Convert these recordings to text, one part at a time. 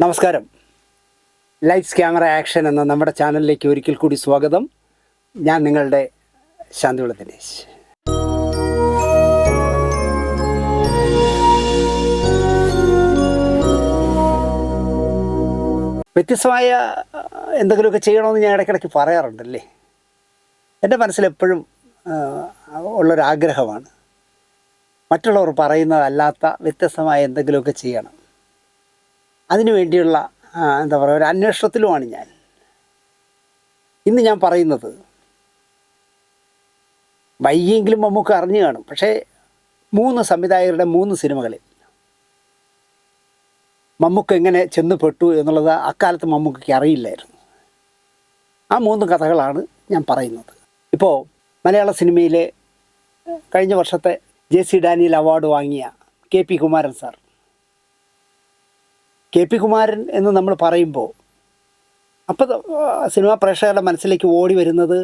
നമസ്കാരം. Lights camera action എന്ന നമ്മുടെ ചാനലിലേക്ക് ഒരിക്കൽ കൂടി സ്വാഗതം. ഞാൻ നിങ്ങളുടെ ശാന്തിവിള ദിനേശ്. വ്യത്യസ്തമായ എന്തെങ്കിലുമൊക്കെ ചെയ്യണമെന്ന് ഞാൻ ഇടയ്ക്കിടയ്ക്ക് പറയാറുണ്ടല്ലേ. എൻ്റെ മനസ്സിലെപ്പോഴും ഉള്ളൊരാഗ്രഹമാണ് മറ്റുള്ളവർ പറയുന്നതല്ലാത്ത വ്യത്യസ്തമായ എന്തെങ്കിലുമൊക്കെ ചെയ്യണം. അതിനു വേണ്ടിയുള്ള എന്താ പറയുക, ഒരു അന്വേഷണത്തിലുമാണ് ഞാൻ. ഇന്ന് ഞാൻ പറയുന്നത് വൈകിയെങ്കിലും മമ്മൂക്ക അറിഞ്ഞു കാണും. പക്ഷേ 3 സംവിധായകരുടെ 3 സിനിമകളിൽ മമ്മൂക്ക എങ്ങനെ ചെന്നുപെട്ടു എന്നുള്ളത് അക്കാലത്ത് മമ്മൂക്കയ്ക്ക് അറിയില്ലായിരുന്നു. ആ 3 കഥകളാണ് ഞാൻ പറയുന്നത്. ഇപ്പോൾ മലയാള സിനിമയിലെ കഴിഞ്ഞ വർഷത്തെ JC ഡാനിയൽ അവാർഡ് വാങ്ങിയ KP Kumaran sir. KP Kumaran എന്ന് നമ്മൾ പറയുമ്പോൾ അപ്പോൾ സിനിമാ പ്രേക്ഷകരുടെ മനസ്സിലേക്ക് ഓടി വരുന്നത്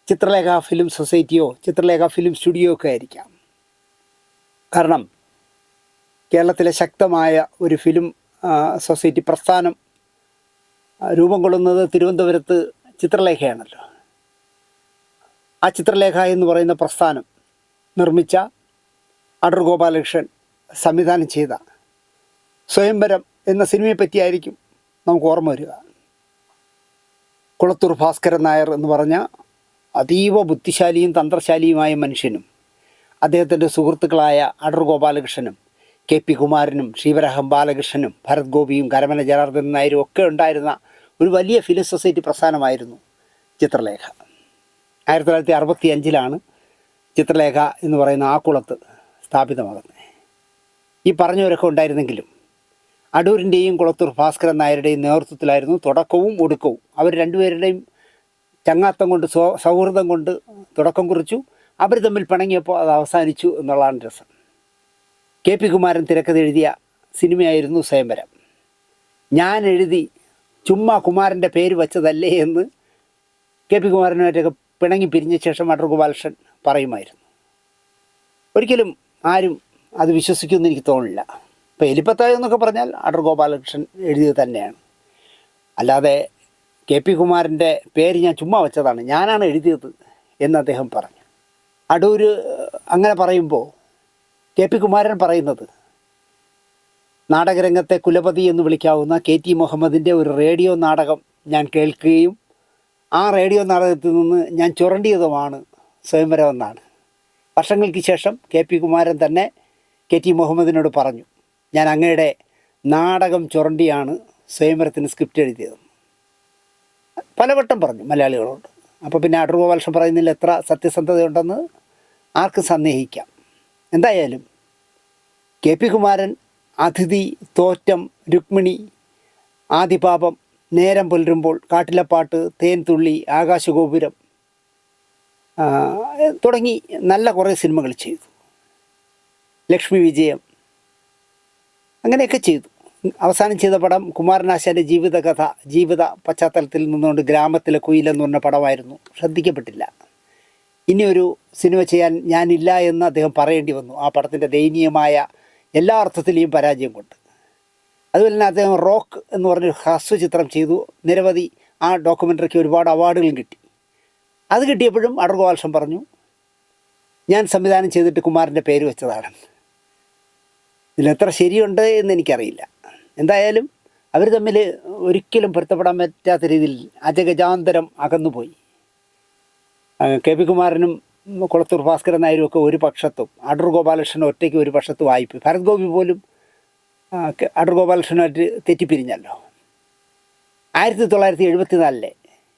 ചിത്രലേഖ ഫിലിം സൊസൈറ്റിയോ ചിത്രലേഖ ഫിലിം സ്റ്റുഡിയോ ഒക്കെ ആയിരിക്കാം. കാരണം കേരളത്തിലെ ശക്തമായ ഒരു ഫിലിം സൊസൈറ്റി പ്രസ്ഥാനം രൂപം കൊള്ളുന്നത് തിരുവനന്തപുരത്ത് ചിത്രലേഖയാണല്ലോ. ആ ചിത്രലേഖ എന്ന് പറയുന്ന പ്രസ്ഥാനം നിർമ്മിച്ച അടൂർ ഗോപാലകൃഷ്ണൻ സംവിധാനം ചെയ്ത സ്വയംവരം എന്ന സിനിമയെ പറ്റിയായിരിക്കും നമുക്ക് ഓർമ്മ വരിക. കുളത്തൂർ ഭാസ്കരൻ നായർ എന്ന് പറഞ്ഞ അതീവ ബുദ്ധിശാലിയും തന്ത്രശാലിയുമായ മനുഷ്യനും അദ്ദേഹത്തിൻ്റെ സുഹൃത്തുക്കളായ അടൂർ ഗോപാലകൃഷ്ണനും KP കുമാരനും ശ്രീവരാഹം ബാലകൃഷ്ണനും ഭരത് ഗോപിയും കരമന ജനാർദ്ദൻ നായരും ഒക്കെ ഉണ്ടായിരുന്ന ഒരു വലിയ ഫിലിം സൊസൈറ്റി പ്രസ്ഥാനമായിരുന്നു ചിത്രലേഖ. 1965 ചിത്രലേഖ എന്ന് പറയുന്ന ആക്കുളത്ത് സ്ഥാപിതമാകുന്നത്. ഈ പറഞ്ഞവരൊക്കെ ഉണ്ടായിരുന്നെങ്കിലും അടൂരിൻ്റെയും കുളത്തൂർ ഭാസ്കരൻ നായരുടെയും നേതൃത്വത്തിലായിരുന്നു തുടക്കവും ഒടുക്കവും. അവർ രണ്ടുപേരുടെയും ചങ്ങാത്തം കൊണ്ട് സൗഹൃദം കൊണ്ട് തുടക്കം കുറിച്ചു. അവർ തമ്മിൽ പിണങ്ങിയപ്പോൾ അത് അവസാനിച്ചു എന്നുള്ളതാണ് രസം. KP കുമാരൻ തിരക്കഥ എഴുതിയ സിനിമയായിരുന്നു സ്വയംവരം. ഞാൻ എഴുതി ചുമ്മാ കുമാരൻ്റെ പേര് വച്ചതല്ലേ എന്ന് KP കുമാരനുമായിട്ടൊക്കെ പിണങ്ങി പിരിഞ്ഞ ശേഷം അടൂർ ഗോപാലകൃഷ്ണൻ പറയുമായിരുന്നു. ഒരിക്കലും ആരും അത് വിശ്വസിക്കുമെന്ന് എനിക്ക് തോന്നില്ല. ഇപ്പോൾ എലിപ്പത്തായം എന്നൊക്കെ പറഞ്ഞാൽ അടൂർ ഗോപാലകൃഷ്ണൻ എഴുതിയത് തന്നെയാണ്. അല്ലാതെ KP കുമാരൻ്റെ പേര് ഞാൻ ചുമ്മാ വെച്ചതാണ്, ഞാനാണ് എഴുതിയത് എന്ന് അദ്ദേഹം പറഞ്ഞു. അടൂർ അങ്ങനെ പറയുമ്പോൾ KP കുമാരൻ പറയുന്നത് നാടകരംഗത്തെ കുലപതി എന്ന് വിളിക്കാവുന്ന KT മുഹമ്മദിൻ്റെ ഒരു റേഡിയോ നാടകം ഞാൻ കേൾക്കുകയും ആ റേഡിയോ നാടകത്തിൽ നിന്ന് ഞാൻ ചുരണ്ടിയതുമാണ് സ്വയംവരം എന്നാണ്. വർഷങ്ങൾക്ക് ശേഷം KP കുമാരൻ തന്നെ KT മുഹമ്മദിനോട് പറഞ്ഞു, ഞാൻ അങ്ങയുടെ നാടകം ചുരണ്ടിയാണ് സ്വയംവരത്തിന് സ്ക്രിപ്റ്റ് എഴുതിയത്. പലവട്ടം പറഞ്ഞു മലയാളികളോട്. അപ്പോൾ പിന്നെ അടൂർ ഗോപാലകൃഷ്ണൻ പറയുന്നതിൽ എത്ര സത്യസന്ധതയുണ്ടെന്ന് ആർക്കും സന്ദേഹിക്കാം. എന്തായാലും KP കുമാരൻ അതിഥി, തോറ്റം, രുക്മിണി, ആദിപാപം, നേരം പുലരുമ്പോൾ, കാട്ടിലപ്പാട്ട്, തേൻ തുള്ളി, ആകാശഗോപുരം തുടങ്ങി നല്ല കുറേ സിനിമകൾ ചെയ്തു. ലക്ഷ്മി വിജയം അങ്ങനെയൊക്കെ ചെയ്തു. അവസാനം ചെയ്ത പടം കുമാരനാശാൻ്റെ ജീവിതകഥ, ജീവിത പശ്ചാത്തലത്തിൽ നിന്നുകൊണ്ട് ഗ്രാമത്തിലെ കുയിലെന്ന് പറഞ്ഞ പടമായിരുന്നു. ശ്രദ്ധിക്കപ്പെട്ടില്ല. ഇനിയൊരു സിനിമ ചെയ്യാൻ ഞാനില്ല എന്ന് അദ്ദേഹം പറയേണ്ടി വന്നു ആ പടത്തിൻ്റെ ദയനീയമായ എല്ലാ അർത്ഥത്തിലെയും പരാജയം കൊണ്ട്. അതുപോലെ തന്നെ അദ്ദേഹം റോക്ക് എന്ന് പറഞ്ഞൊരു ഹ്രസ്വചിത്രം ചെയ്തു. നിരവധി ആ ഡോക്യുമെൻ്ററിക്ക് ഒരുപാട് അവാർഡുകളും കിട്ടി. അത് കിട്ടിയപ്പോഴും അടൂർ ഗോപാലകൃഷ്ണൻ പറഞ്ഞു, ഞാൻ സംവിധാനം ചെയ്തിട്ട് കുമാരൻ്റെ പേര് വെച്ചതാണ്. ഇതിലെത്ര ശരിയുണ്ട് എന്ന് എനിക്കറിയില്ല. എന്തായാലും അവർ തമ്മിൽ ഒരിക്കലും പൊരുത്തപ്പെടാൻ പറ്റാത്ത രീതിയിൽ അജഗജാന്തരം അകന്നുപോയി. KP കുമാരനും കുളത്തൂർ ഭാസ്കരൻ നായരും ഒക്കെ ഒരു പക്ഷത്തും അടൂർ ഗോപാലകൃഷ്ണൻ ഒറ്റയ്ക്ക് ഒരു പക്ഷത്തും ആയിപ്പോയി. ഭരത് ഗോപി പോലും അടൂർ ഗോപാലകൃഷ്ണനായിട്ട് തെറ്റിപ്പിരിഞ്ഞല്ലോ. 1974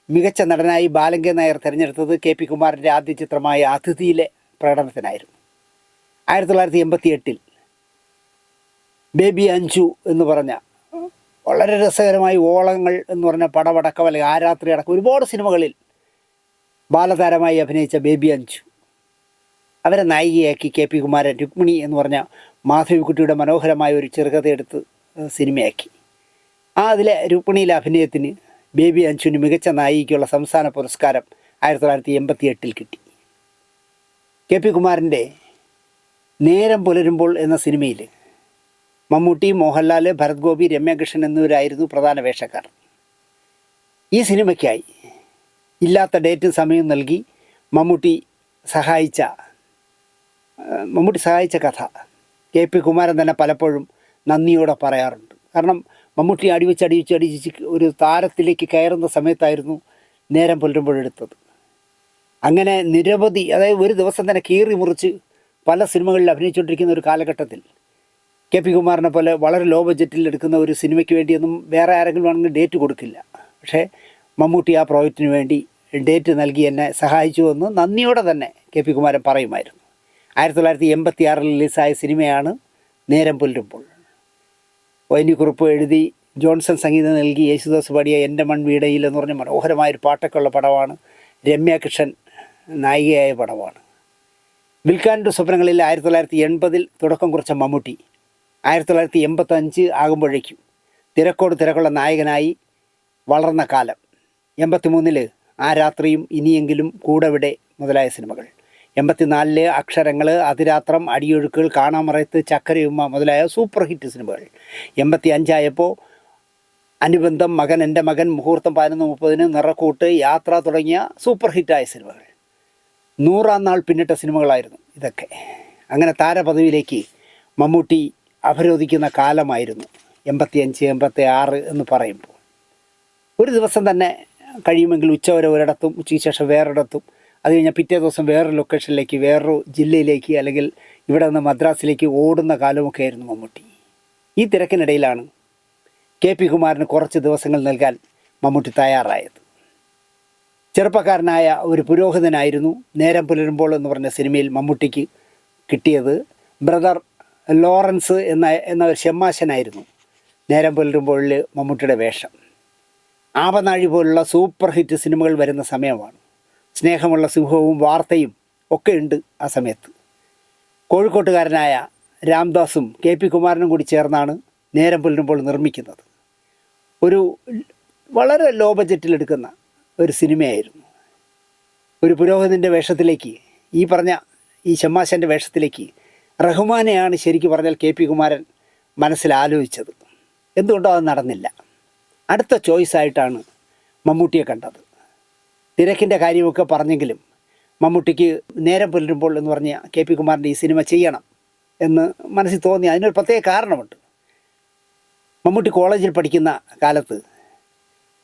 മികച്ച നടനായി ബാലങ്കെ നായർ തിരഞ്ഞെടുത്തത് KP കുമാരൻ്റെ ആദ്യ ചിത്രമായ അതിഥിയിലെ പ്രകടനത്തിനായിരുന്നു. 1988 ബേബി അഞ്ചു എന്ന് പറഞ്ഞ വളരെ രസകരമായി ഓളങ്ങൾ എന്ന് പറഞ്ഞ പടവടക്കം അല്ലെങ്കിൽ ആരാത്രി അടക്കം ഒരുപാട് സിനിമകളിൽ ബാലതാരമായി അഭിനയിച്ച ബേബി അഞ്ചു, അവരെ നായികയാക്കി KP കുമാരൻ രുക്മിണി എന്ന് പറഞ്ഞ മാധവിക്കുട്ടിയുടെ മനോഹരമായ ഒരു ചെറുകഥയെടുത്ത് സിനിമയാക്കി. അതിലെ രുക്മിണിയിലെ അഭിനയത്തിന് ബേബി അഞ്ചുവിന് മികച്ച നായികയ്ക്കുള്ള സംസ്ഥാന പുരസ്കാരം 1988 കിട്ടി. KP കുമാരൻ്റെ നേരം പുലരുമ്പോൾ എന്ന സിനിമയിൽ മമ്മൂട്ടി, മോഹൻലാൽ, ഭരത് ഗോപി, രമ്യകൃഷ്ണൻ എന്നിവരായിരുന്നു പ്രധാന വേഷക്കാർ. ഈ സിനിമയ്ക്കായി ഇല്ലാത്ത ഡേറ്റും സമയവും നൽകി മമ്മൂട്ടി സഹായിച്ച കഥ കെ പി കുമാരൻ തന്നെ പലപ്പോഴും നന്ദിയോടെ പറയാറുണ്ട്. കാരണം മമ്മൂട്ടി അടിവച്ച് ഒരു താരത്തിലേക്ക് കയറുന്ന സമയത്തായിരുന്നു നേരം പുലരുമ്പോഴെടുത്തത്. അങ്ങനെ നിരവധി, അതായത് ഒരു ദിവസം തന്നെ കീറി മുറിച്ച് പല സിനിമകളിൽ അഭിനയിച്ചുകൊണ്ടിരിക്കുന്ന ഒരു കാലഘട്ടത്തിൽ കെ പി കുമാറിനെ പോലെ വളരെ ലോ ബഡ്ജറ്റിൽ എടുക്കുന്ന ഒരു സിനിമയ്ക്ക് വേണ്ടിയൊന്നും വേറെ ആരെങ്കിലും ആണെങ്കിൽ ഡേറ്റ് കൊടുക്കില്ല. പക്ഷേ മമ്മൂട്ടി ആ പ്രോജക്റ്റിന് വേണ്ടി ഡേറ്റ് നൽകി എന്നെ സഹായിച്ചുവെന്ന് നന്ദിയോടെ തന്നെ കെ പി കുമാരൻ പറയുമായിരുന്നു. 1986 റിലീസായ സിനിമയാണ് നേരം പുലരുമ്പോൾ. വൈനിക്കുറുപ്പ് എഴുതി ജോൺസൺ സംഗീതം നൽകി യേശുദാസ് പാടിയ എൻ്റെ മൺവീടയിൽ എന്ന് പറഞ്ഞ മനോഹരമായൊരു പാട്ടൊക്കെ ഉള്ള പടമാണ്. രമ്യകൃഷ്ണൻ നായികയായ പടമാണ്. വിൽക്കാൻ്റെ സ്വപ്നങ്ങളിൽ 1980 തുടക്കം കുറിച്ച മമ്മൂട്ടി 1985 ആകുമ്പോഴേക്കും തിരക്കുള്ള നായകനായി വളർന്ന കാലം. 83 ആ രാത്രിയും ഇനിയെങ്കിലും കൂടെവിടെ മുതലായ സിനിമകൾ. 84 അക്ഷരങ്ങൾ, അതിരാത്രം, അടിയൊഴുക്കുകൾ, കാണാമറയത്ത്, ചക്കരയുമ്മ മുതലായ സൂപ്പർ ഹിറ്റ് സിനിമകൾ. 85 ആയപ്പോൾ അനുബന്ധം, മകൻ, എൻ്റെ മകൻ, മുഹൂർത്തം, 11:30, നിറക്കൂട്ട്, യാത്ര തുടങ്ങിയ സൂപ്പർ ഹിറ്റായ സിനിമകൾ. 100-ാം നാൾ പിന്നിട്ട സിനിമകളായിരുന്നു ഇതൊക്കെ. അങ്ങനെ താരപദവിയിലേക്ക് മമ്മൂട്ടി അപരോധിക്കുന്ന കാലമായിരുന്നു 85, 86 എന്ന് പറയുമ്പോൾ. ഒരു ദിവസം തന്നെ കഴിയുമെങ്കിൽ ഉച്ചവരെ ഒരിടത്തും, ഉച്ചയ്ക്ക് ശേഷം വേറൊരിടത്തും, അത് കഴിഞ്ഞാൽ പിറ്റേ ദിവസം വേറൊരു ലൊക്കേഷനിലേക്ക്, വേറൊരു ജില്ലയിലേക്ക്, അല്ലെങ്കിൽ ഇവിടെ നിന്ന് മദ്രാസിലേക്ക് ഓടുന്ന കാലമൊക്കെ ആയിരുന്നു മമ്മൂട്ടി. ഈ തിരക്കിനിടയിലാണ് കെ പി കുമാരന് കുറച്ച് ദിവസങ്ങൾ നൽകാൻ മമ്മൂട്ടി തയ്യാറായത്. ചെറുപ്പക്കാരനായ ഒരു പുരോഹിതനായിരുന്നു നേരം പുലരുമ്പോൾ എന്ന് പറഞ്ഞ സിനിമയിൽ മമ്മൂട്ടിക്ക് കിട്ടിയത്. ബ്രദർ ലോറൻസ് എന്ന ഒരു ഷെമ്മാശനായിരുന്നു നേരം പുലരുമ്പോഴിൽ മമ്മൂട്ടിയുടെ വേഷം. ആപനാഴി പോലുള്ള സൂപ്പർ ഹിറ്റ് സിനിമകൾ വരുന്ന സമയമാണ്. സ്നേഹമുള്ള സിംഹവും വാർത്തയും ഒക്കെ ഉണ്ട് ആ സമയത്ത്. കോഴിക്കോട്ടുകാരനായ രാംദാസും കെ പി കുമാരനും കൂടി ചേർന്നാണ് നേരം പുലരുമ്പോൾ നിർമ്മിക്കുന്നത്. ഒരു വളരെ ലോ ബഡ്ജറ്റിലെടുക്കുന്ന ഒരു സിനിമയായിരുന്നു. ഒരു പുരോഹിതൻ്റെ വേഷത്തിലേക്ക്, ഈ ഷമ്മാശൻ്റെ വേഷത്തിലേക്ക് റഹ്മാനെയാണ് ശരിക്കും പറഞ്ഞാൽ കെ പി കുമാരൻ മനസ്സിൽ ആലോചിച്ചത്. എന്തുകൊണ്ടോ അത് നടന്നില്ല. അടുത്ത ചോയ്സായിട്ടാണ് മമ്മൂട്ടിയെ കണ്ടത്. തിരക്കിൻ്റെ കാര്യമൊക്കെ പറഞ്ഞെങ്കിലും മമ്മൂട്ടിക്ക് നേരം പുലരുമ്പോൾ എന്ന് പറഞ്ഞ കെ പി കുമാറിൻ്റെ ഈ സിനിമ ചെയ്യണം എന്ന് മനസ്സിൽ തോന്നി. അതിനൊരു പ്രത്യേക കാരണമുണ്ട്. മമ്മൂട്ടി കോളേജിൽ പഠിക്കുന്ന കാലത്ത്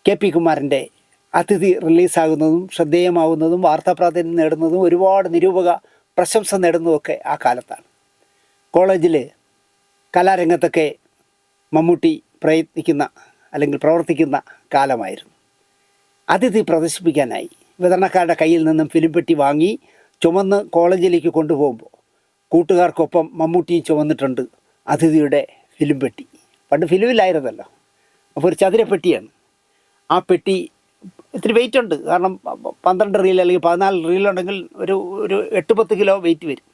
കെ പി കുമാരൻ്റെ അതിഥി റിലീസാകുന്നതും ശ്രദ്ധേയമാവുന്നതും വാർത്താ പ്രാധാന്യം നേടുന്നതും ഒരുപാട് നിരൂപക പ്രശംസ നേടുന്നതുമൊക്കെ ആ കാലത്താണ്. കോളേജിൽ കലാരംഗത്തൊക്കെ മമ്മൂട്ടി പ്രവർത്തിക്കുന്ന കാലമായിരുന്നു. അതിഥി പ്രദർശിപ്പിക്കാനായി വിതരണക്കാരുടെ കയ്യിൽ നിന്നും ഫിലിം പെട്ടി വാങ്ങി ചുമന്ന് കോളേജിലേക്ക് കൊണ്ടുപോകുമ്പോൾ കൂട്ടുകാർക്കൊപ്പം മമ്മൂട്ടിയും ചുമന്നിട്ടുണ്ട് അതിഥിയുടെ ഫിലിം പെട്ടി. പണ്ട് ഫിലിമിലായിരുന്നല്ലോ, അപ്പോൾ ഒരു ചതുരപ്പെട്ടിയാണ്. ആ പെട്ടി ഇത്തിരി വെയിറ്റ് ഉണ്ട്. കാരണം 12 റീൽ അല്ലെങ്കിൽ 14 റീലുണ്ടെങ്കിൽ ഒരു 8-10 കിലോ വെയിറ്റ് വരും.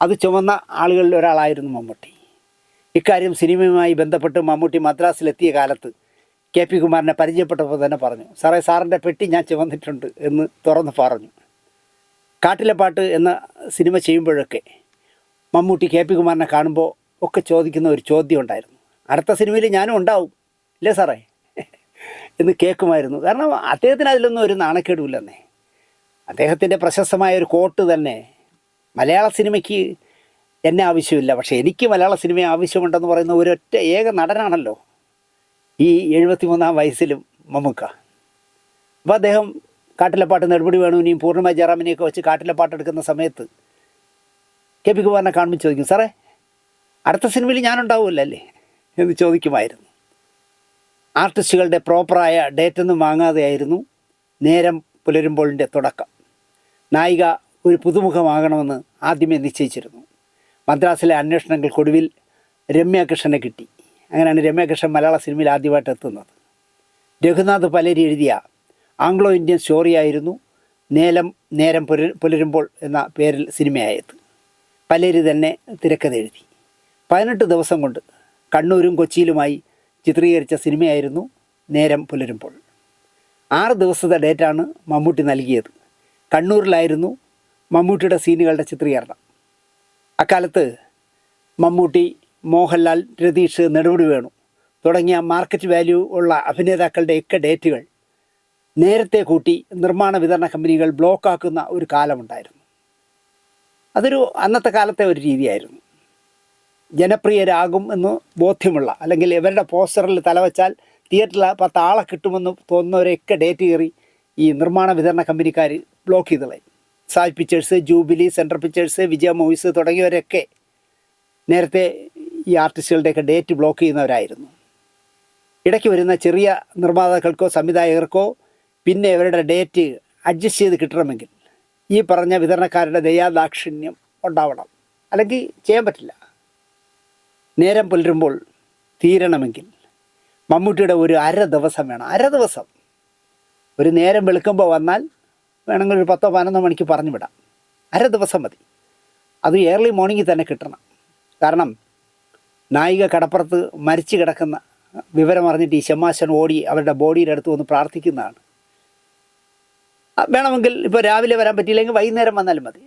അത് ചുമന്ന ആളുകളിൽ ഒരാളായിരുന്നു മമ്മൂട്ടി. ഇക്കാര്യം സിനിമയുമായി ബന്ധപ്പെട്ട് മമ്മൂട്ടി മദ്രാസിലെത്തിയ കാലത്ത് കെ പി കുമാരനെ പരിചയപ്പെട്ടപ്പോൾ തന്നെ പറഞ്ഞു, സാറിൻ്റെ പെട്ടി ഞാൻ ചുമന്നിട്ടുണ്ട് എന്ന് തുറന്ന് പറഞ്ഞു. കാട്ടിലെ പാട്ട് എന്ന സിനിമ ചെയ്യുമ്പോഴൊക്കെ മമ്മൂട്ടി കെ പി കുമാരനെ കാണുമ്പോൾ ഒക്കെ ചോദിക്കുന്ന ഒരു ചോദ്യം ഉണ്ടായിരുന്നു. അടുത്ത സിനിമയിൽ ഞാനും ഉണ്ടാവും ഇല്ലേ സാറേ എന്ന് കേൾക്കുമായിരുന്നു. കാരണം അദ്ദേഹത്തിന് അതിലൊന്നും ഒരു നാണക്കേടുമില്ലെന്നേ. അദ്ദേഹത്തിൻ്റെ പ്രശസ്തമായ ഒരു കോട്ട് തന്നെ, മലയാള സിനിമയ്ക്ക് എന്നെ ആവശ്യമില്ല, പക്ഷേ എനിക്ക് മലയാള സിനിമയെ ആവശ്യമുണ്ടെന്ന് പറയുന്ന ഒരൊറ്റ ഏക നടനാണല്ലോ ഈ 73-ാം വയസ്സിലും മമ്മൂക്ക. അപ്പോൾ അദ്ദേഹം കാട്ടിലെപ്പാട്ട്, നെടുമുടി വേണുവിനെയും പൂർണ്ണിമ ജയറാമിനെയൊക്കെ വെച്ച് കാട്ടിലെപ്പാട്ട് എടുക്കുന്ന സമയത്ത് കെ പി കുമാരനെ കാണുമ്പോൾ ചോദിക്കും, സാറേ അടുത്ത സിനിമയിൽ ഞാനുണ്ടാവുമല്ലോ അല്ലേ എന്ന് ചോദിക്കുമായിരുന്നു. ആർട്ടിസ്റ്റുകളുടെ പ്രോപ്പറായ ഡേറ്റൊന്നും വാങ്ങാതെയായിരുന്നു നേരം പുലരുമ്പോളിൻ്റെ തുടക്കം. നായിക ഒരു പുതുമുഖമാകണമെന്ന് ആദ്യമേ നിശ്ചയിച്ചിരുന്നു. മദ്രാസിലെ അന്വേഷണങ്ങൾക്കൊടുവിൽ രമ്യകൃഷ്ണനെ കിട്ടി. അങ്ങനെയാണ് രമ്യകൃഷ്ണൻ മലയാള സിനിമയിൽ ആദ്യമായിട്ട് എത്തുന്നത്. രഘുനാഥ് പലേരി എഴുതിയ ആംഗ്ലോ ഇന്ത്യൻ സ്റ്റോറിയായിരുന്നു നേരം പുലരുമ്പോൾ എന്ന പേരിൽ സിനിമയായത്. പലേരി തന്നെ തിരക്കഥ എഴുതി. 18 ദിവസം കൊണ്ട് കണ്ണൂരും കൊച്ചിയിലുമായി ചിത്രീകരിച്ച സിനിമയായിരുന്നു നേരം പുലരുമ്പോൾ. 6 ദിവസത്തെ ഡേറ്റാണ് മമ്മൂട്ടി നൽകിയത്. കണ്ണൂരിലായിരുന്നു മമ്മൂട്ടിയുടെ സീനുകളുടെ ചിത്രീകരണം. അക്കാലത്ത് മമ്മൂട്ടി മോഹൻലാൽ, രതീഷ്, നെടുമുടി വേണു തുടങ്ങിയ മാർക്കറ്റ് വാല്യൂ ഉള്ള അഭിനേതാക്കളുടെയൊക്കെ ഡേറ്റുകൾ നേരത്തെ കൂട്ടി നിർമ്മാണ വിതരണ കമ്പനികൾ ബ്ലോക്കാക്കുന്ന ഒരു കാലമുണ്ടായിരുന്നു. അതൊരു അന്നത്തെ കാലത്തെ ഒരു രീതിയായിരുന്നു. ജനപ്രിയരാകും എന്ന് ബോധ്യമുള്ള, അല്ലെങ്കിൽ ഇവരുടെ പോസ്റ്ററിൽ തലവച്ചാൽ തിയേറ്ററിൽ 10 ആളെ കിട്ടുമെന്ന് തോന്നുന്നവരെയൊക്കെ ഡേറ്റ് കയറി ഈ നിർമ്മാണ വിതരണ കമ്പനിക്കാർ ബ്ലോക്ക് ചെയ്ത് കളയും. Sai Pictures, Jubilee, Central Pictures, Vijaya Movies തുടങ്ങിയവരൊക്കെ നേരത്തെ ഈ ആർട്ടിസ്റ്റുകളുടെയൊക്കെ ഡേറ്റ് ബ്ലോക്ക് ചെയ്യുന്നവരായിരുന്നു. ഇടയ്ക്ക് വരുന്ന ചെറിയ നിർമ്മാതാക്കൾക്കോ സംവിധായകർക്കോ പിന്നെ ഇവരുടെ ഡേറ്റ് അഡ്ജസ്റ്റ് ചെയ്ത് കിട്ടണമെങ്കിൽ ഈ പറഞ്ഞ വിതരണക്കാരുടെ ദയാദാക്ഷിണ്യം ഉണ്ടാവണം, അല്ലെങ്കിൽ ചെയ്യാൻ പറ്റില്ല. നേരം പുലരുമ്പോൾ തീരണമെങ്കിൽ മമ്മൂട്ടിയുടെ ഒരു അര ദിവസം വേണം. അര ദിവസം. ഒരു നേരം വെളുക്കുമ്പോൾ വന്നാൽ വേണമെങ്കിൽ ഒരു 10-11 മണിക്ക് പറഞ്ഞു വിടാം. അര ദിവസം മതി. അത് ഏർലി മോർണിംഗിൽ തന്നെ കിട്ടണം. കാരണം നായിക കടപ്പുറത്ത് മരിച്ചു കിടക്കുന്ന വിവരം അറിഞ്ഞിട്ട് ഈ ഷമ്മാശൻ ഓടി അവരുടെ ബോഡിയുടെ അടുത്ത് വന്ന് പ്രാർത്ഥിക്കുന്നതാണ്. വേണമെങ്കിൽ ഇപ്പോൾ രാവിലെ വരാൻ പറ്റിയില്ലെങ്കിൽ വൈകുന്നേരം വന്നാലും മതി.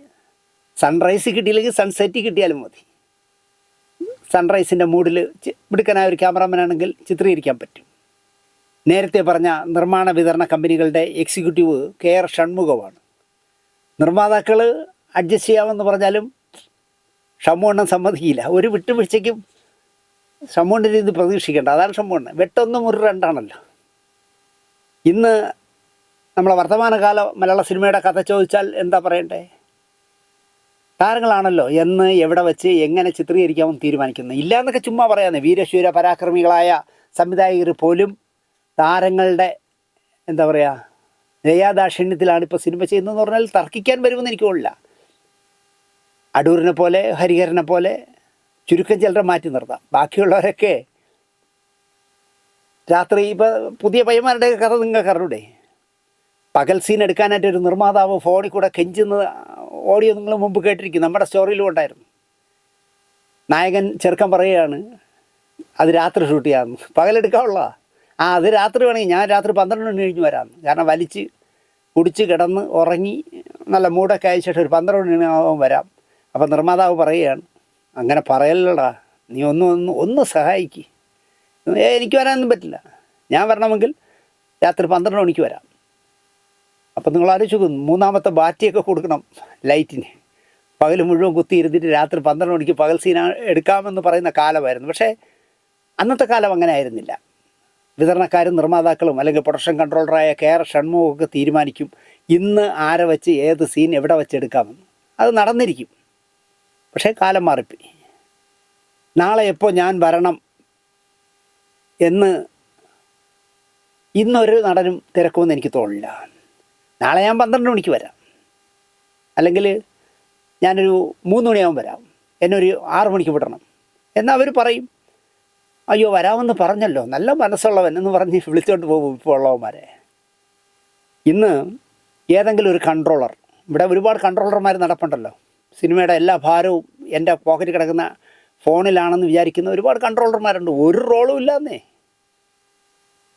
സൺറൈസ് കിട്ടിയില്ലെങ്കിൽ സൺസെറ്റ് കിട്ടിയാലും മതി. സൺറൈസിൻ്റെ മൂഡിൽ മിടുക്കനായ ഒരു ക്യാമറാമാനാണെങ്കിൽ ചിത്രീകരിക്കാൻ പറ്റും. നേരത്തെ പറഞ്ഞ നിർമ്മാണ വിതരണ കമ്പനികളുടെ എക്സിക്യൂട്ടീവ് KR ഷൺമുഖമാണ്. നിർമ്മാതാക്കൾ അഡ്ജസ്റ്റ് ചെയ്യാമെന്ന് പറഞ്ഞാലും ഷമ്മുവണ്ണം സമ്മതിക്കില്ല. ഒരു വിട്ടുവീഴ്ചയ്ക്കും ഷമ്മുവണ്ണിന് ഇത് പ്രതീക്ഷിക്കേണ്ട. അതാണ് ഷമ്മുവണ്ണൻ. വെട്ടൊന്ന് മുറി രണ്ടാണല്ലോ. ഇന്ന് നമ്മളെ വർത്തമാനകാല മലയാള സിനിമയുടെ കഥ ചോദിച്ചാൽ എന്താ പറയണ്ടേ? താരങ്ങളാണല്ലോ എന്ന്, എവിടെ വെച്ച്, എങ്ങനെ ചിത്രീകരിക്കാമെന്ന് തീരുമാനിക്കുന്നത്. ഇല്ല എന്നൊക്കെ ചുമ്മാ പറയാമെന്ന്. വീരശൂര പരാക്രമികളായ സംവിധായകർ പോലും താരങ്ങളുടെ എന്താ പറയുക ദയാദാക്ഷിണ്യത്തിലാണ് ഇപ്പോൾ സിനിമ ചെയ്യുന്നതെന്ന് പറഞ്ഞാൽ തർക്കിക്കാൻ വരുമെന്ന് എനിക്ക് തോന്നില്ല. അടൂരിനെ പോലെ, ഹരിഹരനെ പോലെ ചുരുക്കം ചിലരെ മാറ്റി നിർത്താം. ബാക്കിയുള്ളവരൊക്കെ രാത്രി ഇപ്പോൾ പുതിയ പയ്യന്മാരുടെ കഥ നിങ്ങൾക്ക് അറിഞ്ഞൂടെ? പകൽ സീൻ എടുക്കാനായിട്ട് ഒരു നിർമ്മാതാവ് ഫോണിൽ കൂടെ കെഞ്ചുന്ന ഓഡിയോ നിങ്ങൾ മുമ്പ് കേട്ടിരിക്കും. നമ്മുടെ സ്റ്റോറിയിലും ഉണ്ടായിരുന്നു. നായകൻ ചെറുക്കൻ പറയുകയാണ് അത് രാത്രി ഷൂട്ട് ചെയ്യാമെന്ന്. പകലെടുക്കാനുള്ള അത് രാത്രി വേണമെങ്കിൽ ഞാൻ രാത്രി 12 മണി കഴിഞ്ഞ് വരാമെന്ന്. കാരണം വലിച്ച് കുടിച്ച് കിടന്ന് ഉറങ്ങി നല്ല മൂടൊക്കെ അയച്ച ശേഷം ഒരു 12 മണിയാകുമ്പോൾ വരാം. അപ്പം നിർമ്മാതാവ് പറയുകയാണ് അങ്ങനെ പറയല്ലടാ, നീ ഒന്ന് സഹായിക്ക്. എനിക്ക് വരാനൊന്നും പറ്റില്ല. ഞാൻ വരണമെങ്കിൽ രാത്രി 12 മണിക്ക് വരാം. അപ്പം നിങ്ങൾ ആലോചിച്ച് നോക്കും, 3ാമത്തെ ബാറ്റിയൊക്കെ കൊടുക്കണം ലൈറ്റിന്. പകൽ മുഴുവൻ കുത്തി ഇരുന്നിട്ട് രാത്രി 12 മണിക്ക് പകൽ സീൻ എടുക്കാമെന്ന് പറയുന്ന കാലമായിരുന്നു. പക്ഷേ അന്നത്തെ കാലം അങ്ങനെ ആയിരുന്നില്ല. വിതരണക്കാരും നിർമ്മാതാക്കളും അല്ലെങ്കിൽ പ്രൊഡക്ഷൻ കൺട്രോളറായ KR ഷൺമുഖമൊക്കെ തീരുമാനിക്കും ഇന്ന് ആരെ വെച്ച് ഏത് സീൻ എവിടെ വെച്ച് എടുക്കാമെന്ന്. അത് നടന്നിരിക്കും. പക്ഷേ കാലം മാറിപ്പോയി. നാളെ എപ്പോൾ ഞാൻ വരണം എന്ന് ഇന്നൊരു നടനും തിരക്കുമെന്ന് എനിക്ക് തോന്നില്ല. നാളെ ഞാൻ 12 മണിക്ക് വരാം, അല്ലെങ്കിൽ ഞാനൊരു 3 മണിയാകുമ്പോൾ വരാം, എന്നെ ഒരു 6 മണിക്ക് വിടണം എന്നാൽ അവർ പറയും അയ്യോ വരാമെന്ന് പറഞ്ഞല്ലോ, നല്ല മനസ്സുള്ളവൻ എന്ന് പറഞ്ഞ് വിളിച്ചുകൊണ്ട് പോകും ഇപ്പോൾ ഉള്ളവന്മാരെ. ഇന്ന് ഏതെങ്കിലും ഒരു കൺട്രോളർ, ഇവിടെ ഒരുപാട് കൺട്രോളർമാർ നടപ്പുണ്ടല്ലോ, സിനിമയുടെ എല്ലാ ഭാരവും എൻ്റെ പോക്കറ്റിൽ കിടക്കുന്ന ഫോണിലാണെന്ന് വിചാരിക്കുന്ന ഒരുപാട് കൺട്രോളർമാരുണ്ട്. ഒരു റോളും ഇല്ലാന്നേ.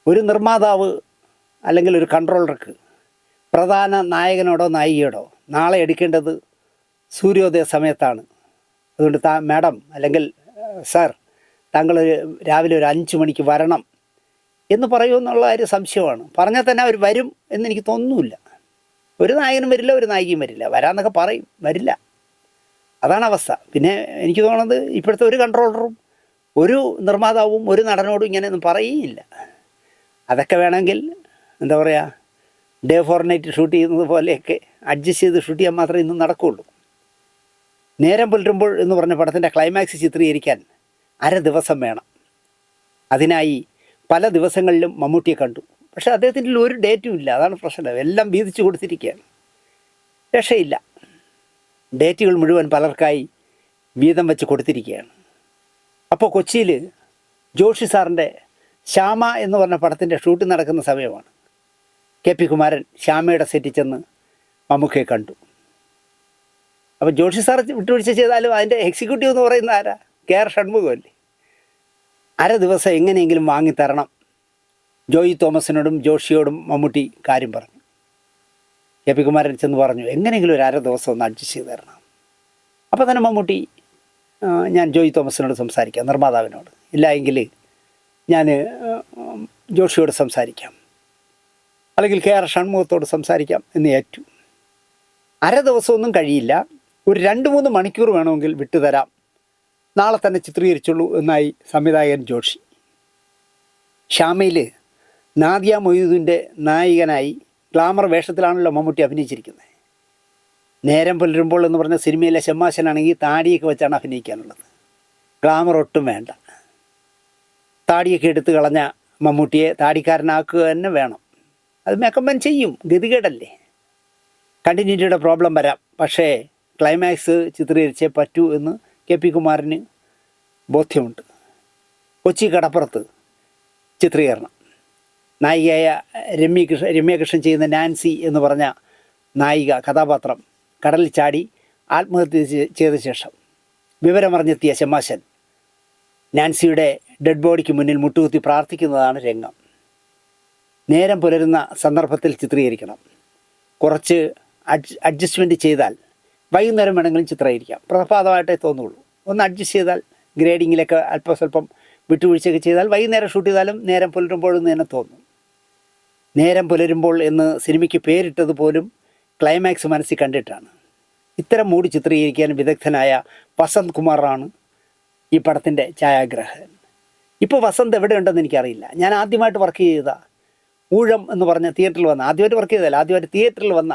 ഒരു നിർമ്മാതാവ് അല്ലെങ്കിൽ ഒരു കൺട്രോളർക്ക് പ്രധാന നായകനോടോ നായികയോടോ നാളെ എടുക്കേണ്ടത് സൂര്യോദയ സമയത്താണ്. അതുകൊണ്ട് മാഡം അല്ലെങ്കിൽ സാർ താങ്കൾ രാവിലെ ഒരു 5 മണിക്ക് വരണം എന്ന് പറയുമെന്നുള്ള കാര്യം സംശയമാണ്. പറഞ്ഞാൽ തന്നെ അവർ വരും എന്നെനിക്ക് തോന്നുന്നില്ല. ഒരു നായകനും വരില്ല, ഒരു നായികയും വരില്ല. വരാമെന്നൊക്കെ പറയും, വരില്ല. അതാണ് അവസ്ഥ. പിന്നെ എനിക്ക് തോന്നുന്നത് ഇപ്പോഴത്തെ ഒരു കൺട്രോളറും ഒരു നിർമ്മാതാവും ഒരു നടനോടും ഇങ്ങനെയൊന്നും പറയുകയില്ല. അതൊക്കെ വേണമെങ്കിൽ എന്താ പറയുക, ഡേ ഫോർ നൈറ്റ് ഷൂട്ട് ചെയ്യുന്നത് പോലെയൊക്കെ അഡ്ജസ്റ്റ് ചെയ്ത് ഷൂട്ട് ചെയ്യാൻ മാത്രമേ ഇന്നും നടക്കുകയുള്ളൂ. നേരം പുലരുമ്പോൾ എന്ന് പറഞ്ഞ പടത്തിൻ്റെ ക്ലൈമാക്സ് ചിത്രീകരിക്കാൻ അര ദിവസം വേണം. അതിനായി പല ദിവസങ്ങളിലും മമ്മൂട്ടിയെ കണ്ടു. പക്ഷേ അദ്ദേഹത്തിൻ്റെ ഒരു ഡേറ്റും ഇല്ല. അതാണ് പ്രശ്നം. എല്ലാം വീതിച്ചു കൊടുത്തിരിക്കുകയാണ്. രക്ഷയില്ല. ഡേറ്റുകൾ മുഴുവൻ പലർക്കായി വീതം വെച്ച് കൊടുത്തിരിക്കുകയാണ്. അപ്പോൾ കൊച്ചിയിൽ ജോഷി സാറിൻ്റെ ശ്യാമ എന്ന് പറഞ്ഞ പടത്തിൻ്റെ ഷൂട്ടിംഗ് നടക്കുന്ന സമയമാണ്. KP കുമാരൻ ശ്യാമയുടെ സെറ്റിൽ ചെന്ന് മമ്മൂക്കയെ കണ്ടു. അപ്പോൾ ജോഷി സാർ വിട്ടുവീഴ്ച ചെയ്താലും അതിൻ്റെ എക്സിക്യൂട്ടീവ് എന്ന് പറയുന്ന ആരാ? KR ഷൺമുഖമല്ലേ. അര ദിവസം എങ്ങനെയെങ്കിലും വാങ്ങിത്തരണം. ജോയി തോമസിനോടും ജോഷിയോടും മമ്മൂട്ടി കാര്യം പറഞ്ഞു. KP കുമാരൻ ചെന്ന് പറഞ്ഞു എങ്ങനെയെങ്കിലും ഒരു അര ദിവസം ഒന്ന് അഡ്ജസ്റ്റ് ചെയ്ത് തരണം. അപ്പോൾ തന്നെ മമ്മൂട്ടി ഞാൻ ജോയി തോമസിനോട് സംസാരിക്കാം, നിർമ്മാതാവിനോട്. ഇല്ല എങ്കിൽ ഞാൻ ജോഷിയോട് സംസാരിക്കാം, അല്ലെങ്കിൽ KR ഷൺമുഖത്തോട് സംസാരിക്കാം എന്ന് ഏറ്റു. അര ദിവസമൊന്നും കഴിയില്ല, ഒരു 2-3 മണിക്കൂർ വേണമെങ്കിൽ വിട്ടുതരാം, നാളെ തന്നെ ചിത്രീകരിച്ചുള്ളൂ എന്നായി സംവിധായകൻ ജോഷി. ഷാമയിൽ നാദിയ മൊയ്തുവിൻ്റെ നായികനായി ഗ്ലാമർ വേഷത്തിലാണല്ലോ മമ്മൂട്ടി അഭിനയിച്ചിരിക്കുന്നത്. നേരം പുലരുമ്പോൾ എന്ന് പറഞ്ഞ സിനിമയിലെ ഷമ്മാശനാണെങ്കിൽ താടിയൊക്കെ വെച്ചാണ് അഭിനയിക്കാനുള്ളത്. ഗ്ലാമർ ഒട്ടും വേണ്ട. താടിയൊക്കെ എടുത്ത് കളഞ്ഞ മമ്മൂട്ടിയെ താടിക്കാരനാക്കുക തന്നെ വേണം. അത് മേക്കപ്പൻ ചെയ്യും, ഗതികേടല്ലേ. കണ്ടിന്യൂറ്റിയുടെ പ്രോബ്ലം വരാം, പക്ഷേ ക്ലൈമാക്സ് ചിത്രീകരിച്ചേ പറ്റൂ എന്ന് KP കുമാറിന് ബോധ്യമുണ്ട്. കൊച്ചി കടപ്പുറത്ത് ചിത്രീകരണം. നായികയായ രമ്യകൃഷ്ണൻ ചെയ്യുന്ന നാൻസി എന്ന് പറഞ്ഞ നായിക കഥാപാത്രം കടലിൽ ചാടി ആത്മഹത്യ ചെയ്ത ശേഷം വിവരമറിഞ്ഞെത്തിയ ഷമ്മാശൻ നാൻസിയുടെ ഡെഡ് ബോഡിക്ക് മുന്നിൽ മുട്ടുകുത്തി പ്രാർത്ഥിക്കുന്നതാണ് രംഗം. നേരം പുലരുന്ന സന്ദർഭത്തിൽ ചിത്രീകരിക്കണം. കുറച്ച് അഡ്ജസ്റ്റ്മെൻറ്റ് ചെയ്താൽ വൈകുന്നേരം വേണമെങ്കിലും ചിത്രീകരിക്കാം. പ്രഭാതമായിട്ടേ തോന്നുള്ളൂ. ഒന്ന് അഡ്ജസ്റ്റ് ചെയ്താൽ, ഗ്രേഡിങ്ങിലൊക്കെ അല്പം സ്വല്പം വിട്ടുവീഴ്ചയൊക്കെ ചെയ്താൽ വൈകുന്നേരം ഷൂട്ട് ചെയ്താലും നേരം പുലരുമ്പോഴെന്ന് തന്നെ തോന്നും. നേരം പുലരുമ്പോൾ എന്ന് സിനിമയ്ക്ക് പേരിട്ടത് പോലും ക്ലൈമാക്സ് മനസ്സിൽ കണ്ടിട്ടാണ്. ഇത്തരം മൂടി ചിത്രീകരിക്കാൻ വിദഗ്ധനായ വസന്ത് കുമാറാണ് ഈ പടത്തിൻ്റെ ഛായാഗ്രാഹകൻ. ഇപ്പോൾ വസന്ത് എവിടെയുണ്ടെന്ന് എനിക്കറിയില്ല. ഞാൻ ആദ്യമായിട്ട് വർക്ക് ചെയ്ത ഊഴം എന്ന് പറഞ്ഞ തിയേറ്ററിൽ വന്ന, ആദ്യമായിട്ട് തിയേറ്ററിൽ വന്ന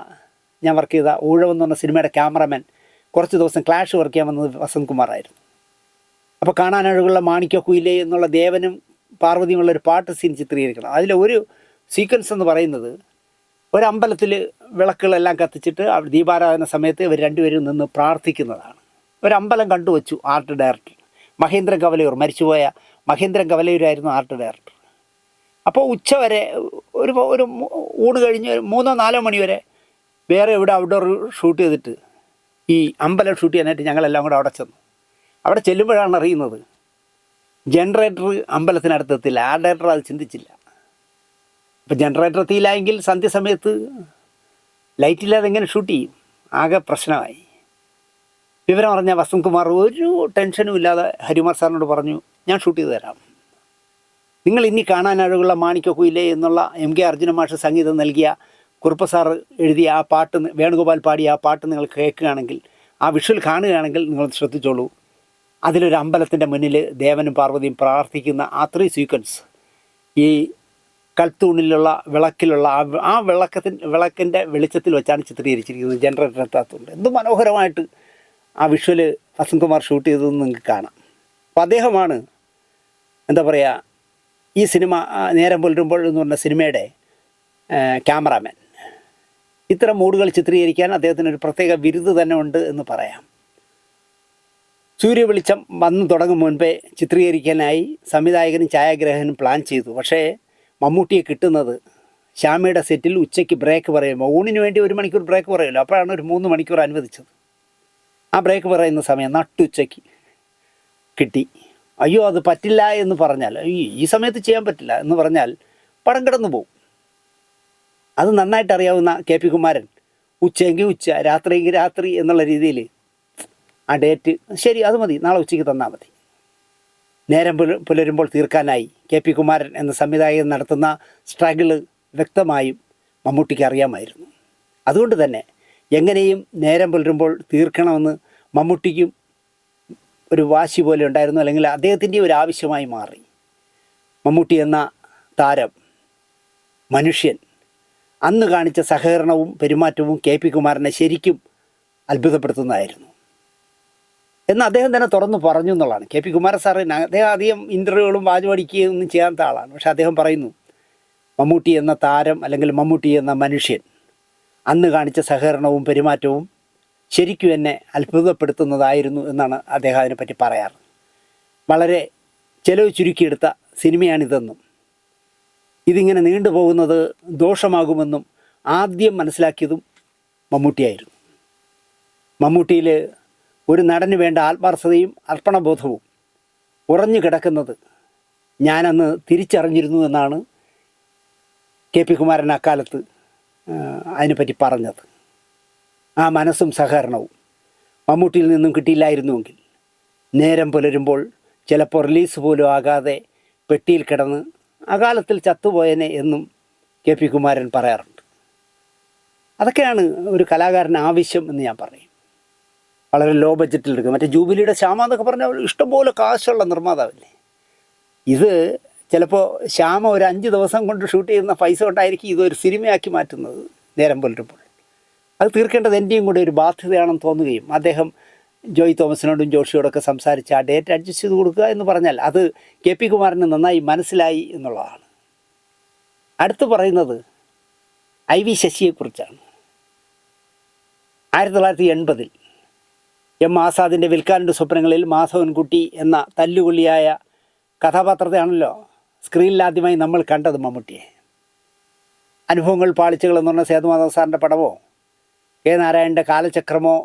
ഞാൻ വർക്ക് ചെയ്ത ഊഴം എന്ന് പറഞ്ഞ സിനിമയുടെ ക്യാമറമാൻ കുറച്ച് ദിവസം ക്ലാഷ് വർക്ക് ചെയ്യാൻ വന്നത് വസന്ത് കുമാറായിരുന്നു. അപ്പോൾ കാണാനഴകുള്ള മാണിക്യക്കുയിലേ എന്നുള്ള ദേവനും പാർവതിയുമുള്ളൊരു പാട്ട് സീൻ ചിത്രീകരിക്കണം. അതിലെ ഒരു സീക്വൻസ് എന്ന് പറയുന്നത് ഒരമ്പലത്തിൽ വിളക്കുകളെല്ലാം കത്തിച്ചിട്ട് ദീപാരാധന സമയത്ത് ഇവർ രണ്ടുപേരും നിന്ന് പ്രാർത്ഥിക്കുന്നതാണ്. ഒരമ്പലം കണ്ടുവച്ചു ആർട്ട് ഡയറക്ടർ മഹേന്ദ്രൻ കവലയൂർ, മരിച്ചുപോയ മഹേന്ദ്രൻ കവലയൂരായിരുന്നു ആർട്ട് ഡയറക്ടർ. അപ്പോൾ ഉച്ച വരെ ഒരു ഊണ് കഴിഞ്ഞ് 3-4 മണി വരെ വേറെ ഇവിടെ ഔട്ട്ഡോർ ഷൂട്ട് ചെയ്തിട്ട് ഈ അമ്പലം ഷൂട്ട് ചെയ്യാനായിട്ട് ഞങ്ങളെല്ലാം കൂടെ അവിടെ ചെന്നു. അവിടെ ചെല്ലുമ്പോഴാണ് അറിയുന്നത് ജനറേറ്റർ അമ്പലത്തിനടുത്ത് എത്തില്ല. ആർട്ട് ഡയറക്ടർ അത് ചിന്തിച്ചില്ല. അപ്പോൾ ജനറേറ്റർ എത്തിയില്ല എങ്കിൽ സന്ധ്യസമയത്ത് ലൈറ്റില്ലാതെ എങ്ങനെ ഷൂട്ട് ചെയ്യും? ആകെ പ്രശ്നമായി. വിവരം അറിഞ്ഞ വസന്ത് കുമാർ ഒരു ടെൻഷനും ഇല്ലാതെ ഹരികുമാർ സാറിനോട് പറഞ്ഞു, ഞാൻ ഷൂട്ട് ചെയ്ത് തരാം. നിങ്ങൾ ഇനി കാണാനഴകുള്ള മാണിക്യക്കുയിലേ എന്നുള്ള MK അർജുന മാഷ് സംഗീതം നൽകിയ കുറുപ്പ് സാർ എഴുതിയ ആ പാട്ട്, വേണുഗോപാൽ പാടിയ ആ പാട്ട് നിങ്ങൾ കേൾക്കുകയാണെങ്കിൽ, ആ വിഷ്വൽ കാണുകയാണെങ്കിൽ നിങ്ങൾ ശ്രദ്ധിച്ചോളൂ. അതിലൊരു അമ്പലത്തിൻ്റെ മുന്നിൽ ദേവനും പാർവതിയും പ്രാർത്ഥിക്കുന്ന ആ 3 സീക്വൻസ് ഈ കൽത്തൂണിലുള്ള വിളക്കിലുള്ള ആ വിളക്കിൻ്റെ വെളിച്ചത്തിൽ വെച്ചാണ് ചിത്രീകരിച്ചിരിക്കുന്നത്. ജനറേറ്റർ എത്താത്തതുകൊണ്ട് എന്ത് മനോഹരമായിട്ട് ആ വിഷ്വൽ വസന്ത് കുമാർ ഷൂട്ട് ചെയ്തതെന്ന് നിങ്ങൾക്ക് കാണാം. അപ്പോൾ അദ്ദേഹമാണ് എന്താ പറയുക, ഈ സിനിമ നേരം പുലരുമ്പോൾ എന്ന് പറഞ്ഞ സിനിമയുടെ ക്യാമറാമാൻ. ഇത്തരം മൂഡുകൾ ചിത്രീകരിക്കാൻ അദ്ദേഹത്തിനൊരു പ്രത്യേക ബിരുദ് തന്നെ ഉണ്ട് എന്ന് പറയാം. സൂര്യവെളിച്ചം വന്നു തുടങ്ങും മുൻപേ ചിത്രീകരിക്കാനായി സംവിധായകനും ഛായാഗ്രാഹകനും പ്ലാൻ ചെയ്തു. പക്ഷേ മമ്മൂട്ടിയെ കിട്ടുന്നത് ശ്യാമയുടെ സെറ്റിൽ ഉച്ചയ്ക്ക് ബ്രേക്ക് പറയുമ്പോൾ, ഊണിന് വേണ്ടി 1 മണിക്കൂർ ബ്രേക്ക് പറയുമല്ലോ, അപ്പോഴാണ് ഒരു 3 മണിക്കൂർ അനുവദിച്ചത്. ആ ബ്രേക്ക് പറയുന്ന സമയം നട്ടുച്ചയ്ക്ക് കിട്ടി. അയ്യോ അത് പറ്റില്ല എന്ന് പറഞ്ഞാൽ, ഈ സമയത്ത് ചെയ്യാൻ പറ്റില്ല എന്ന് പറഞ്ഞാൽ പടം കിടന്നു പോകും. അത് നന്നായിട്ട് അറിയാവുന്ന KP കുമാരൻ ഉച്ചയെങ്കിൽ ഉച്ച, രാത്രിയെങ്കിൽ രാത്രി എന്നുള്ള രീതിയിൽ ആ ഡേറ്റ് ശരി, അത് മതി, നാളെ ഉച്ചയ്ക്ക് തന്നാൽ മതി. നേരം പുലരുമ്പോൾ തീർക്കാനായി KP കുമാരൻ എന്ന സംവിധായകൻ നടത്തുന്ന സ്ട്രഗിള് വ്യക്തമായും മമ്മൂട്ടിക്ക് അറിയാമായിരുന്നു. അതുകൊണ്ട് തന്നെ എങ്ങനെയും നേരം പുലരുമ്പോൾ തീർക്കണമെന്ന് മമ്മൂട്ടിക്കും ഒരു വാശി പോലെ ഉണ്ടായിരുന്നു, അല്ലെങ്കിൽ അദ്ദേഹത്തിൻ്റെ ഒരു ആവശ്യമായി മാറി. മമ്മൂട്ടി എന്ന താരം, മനുഷ്യൻ, അന്ന് കാണിച്ച സഹകരണവും പെരുമാറ്റവും KP കുമാരനെ ശരിക്കും അത്ഭുതപ്പെടുത്തുന്നതായിരുന്നു എന്ന് അദ്ദേഹം തന്നെ തുറന്നു പറഞ്ഞു എന്നുള്ളതാണ്. KP കുമാരൻ സാറിന് അദ്ദേഹം അധികം ഇൻ്റർവ്യൂകളും വാചുപടിക്കുകയും ഒന്നും ചെയ്യാത്ത ആളാണ്. പക്ഷെ അദ്ദേഹം പറയുന്നു, മമ്മൂട്ടി എന്ന താരം അല്ലെങ്കിൽ മമ്മൂട്ടി എന്ന മനുഷ്യൻ അന്ന് കാണിച്ച സഹകരണവും പെരുമാറ്റവും ശരിക്കും എന്നെ അത്ഭുതപ്പെടുത്തുന്നതായിരുന്നു എന്നാണ് അദ്ദേഹം അതിനെപ്പറ്റി പറയാറ്. വളരെ ചെലവ് ചുരുക്കിയെടുത്ത സിനിമയാണിതെന്നും ഇതിങ്ങനെ നീണ്ടുപോകുന്നത് ദോഷമാകുമെന്നും ആദ്യം മനസ്സിലാക്കിയതും മമ്മൂട്ടിയായിരുന്നു. മമ്മൂട്ടിയിൽ ഒരു നടന് വേണ്ട ആത്മാർത്ഥതയും അർപ്പണബോധവും ഉറഞ്ഞു കിടക്കുന്നത് ഞാനന്ന് തിരിച്ചറിഞ്ഞിരുന്നു എന്നാണ് KP കുമാരൻ അക്കാലത്ത് അതിനെപ്പറ്റി പറഞ്ഞത്. ആ മനസ്സും സഹകരണവും മമ്മൂട്ടിയിൽ നിന്നും കിട്ടിയില്ലായിരുന്നുവെങ്കിൽ നേരം പുലരുമ്പോൾ ചിലപ്പോൾ റിലീസ് പോലും ആകാതെ പെട്ടിയിൽ കിടന്ന് അകാലത്തിൽ ചത്തുപോയനെ എന്നും കെ പി കുമാരൻ പറയാറുണ്ട്. അതൊക്കെയാണ് ഒരു കലാകാരന് ആവശ്യം എന്ന് ഞാൻ പറയും. വളരെ ലോ ബഡ്ജറ്റിൽ എടുക്കുക. മറ്റേ ജൂബിലിയുടെ ശ്യാമ എന്നൊക്കെ പറഞ്ഞാൽ ഇഷ്ടംപോലെ കാശുള്ള നിർമ്മാതാവല്ലേ. ഇത് ചിലപ്പോൾ ശ്യാമ ഒരു 5 ദിവസം കൊണ്ട് ഷൂട്ട് ചെയ്യുന്ന പൈസ കൊണ്ടായിരിക്കും ഇതൊരു സിനിമയാക്കി മാറ്റുന്നത് നേരം പുലരുമ്പോൾ. അത് തീർക്കേണ്ടത് എൻ്റെയും കൂടെ ഒരു ബാധ്യതയാണെന്ന് തോന്നുകയും അദ്ദേഹം ജോയ് തോമസിനോടും ജോഷിയോടൊക്കെ സംസാരിച്ച് ആ ഡേറ്റ് അഡ്ജസ്റ്റ് ചെയ്ത് കൊടുക്കുക എന്ന് പറഞ്ഞാൽ അത് കെ പി കുമാരന് നന്നായി മനസ്സിലായി എന്നുള്ളതാണ്. അടുത്ത് പറയുന്നത് ഐ വി ശശിയെക്കുറിച്ചാണ്. 1980 എം ആസാദിൻ്റെ വിൽക്കാനുണ്ട് സ്വപ്നങ്ങളിൽ മാധവൻകുട്ടി എന്ന തല്ലുകൊള്ളിയായ കഥാപാത്രത്തെയാണല്ലോ സ്ക്രീനിൽ ആദ്യമായി നമ്മൾ കണ്ടത് മമ്മൂട്ടിയെ. അനുഭവങ്ങൾ പാളിച്ചകൾ എന്ന് പറഞ്ഞ സേതുമാധവൻ സാറിൻ്റെ പടമോ കെ നാരായണൻ്റെ കാലചക്രമോ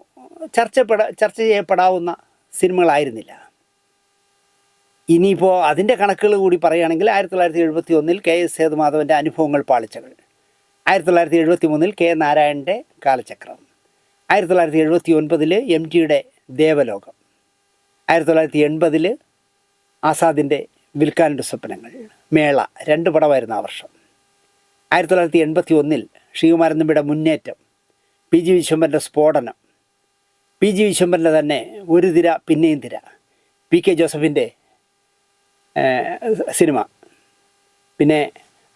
ചർച്ച ചെയ്യപ്പെടാവുന്ന സിനിമകളായിരുന്നില്ല. ഇനിയിപ്പോൾ അതിൻ്റെ കണക്കുകൾ കൂടി പറയുകയാണെങ്കിൽ 1971 കെ എസ് സേതുമാധവൻ്റെ അനുഭവങ്ങൾ പാളിച്ചകൾ, 1973 കെ നാരായണൻ്റെ കാലചക്രം, 1979 എം ടിയുടെ ദേവലോകം, 1980 ആസാദിൻ്റെ വിൽക്കാനുണ്ട് സ്വപ്നങ്ങൾ, മേള 2 പടമായിരുന്നു ആ വർഷം. 1981 ശ്രീകുമാരൻ തമ്പിയുടെ മുന്നേറ്റം, പി ജി വിശ്വംഭരൻ്റെ സ്ഫോടനം, പി ജി വിശ്വംഭരൻ്റെ തന്നെ ഒരു തിര പിന്നെയും തിര, പി കെ ജോസഫിൻ്റെ സിനിമ, പിന്നെ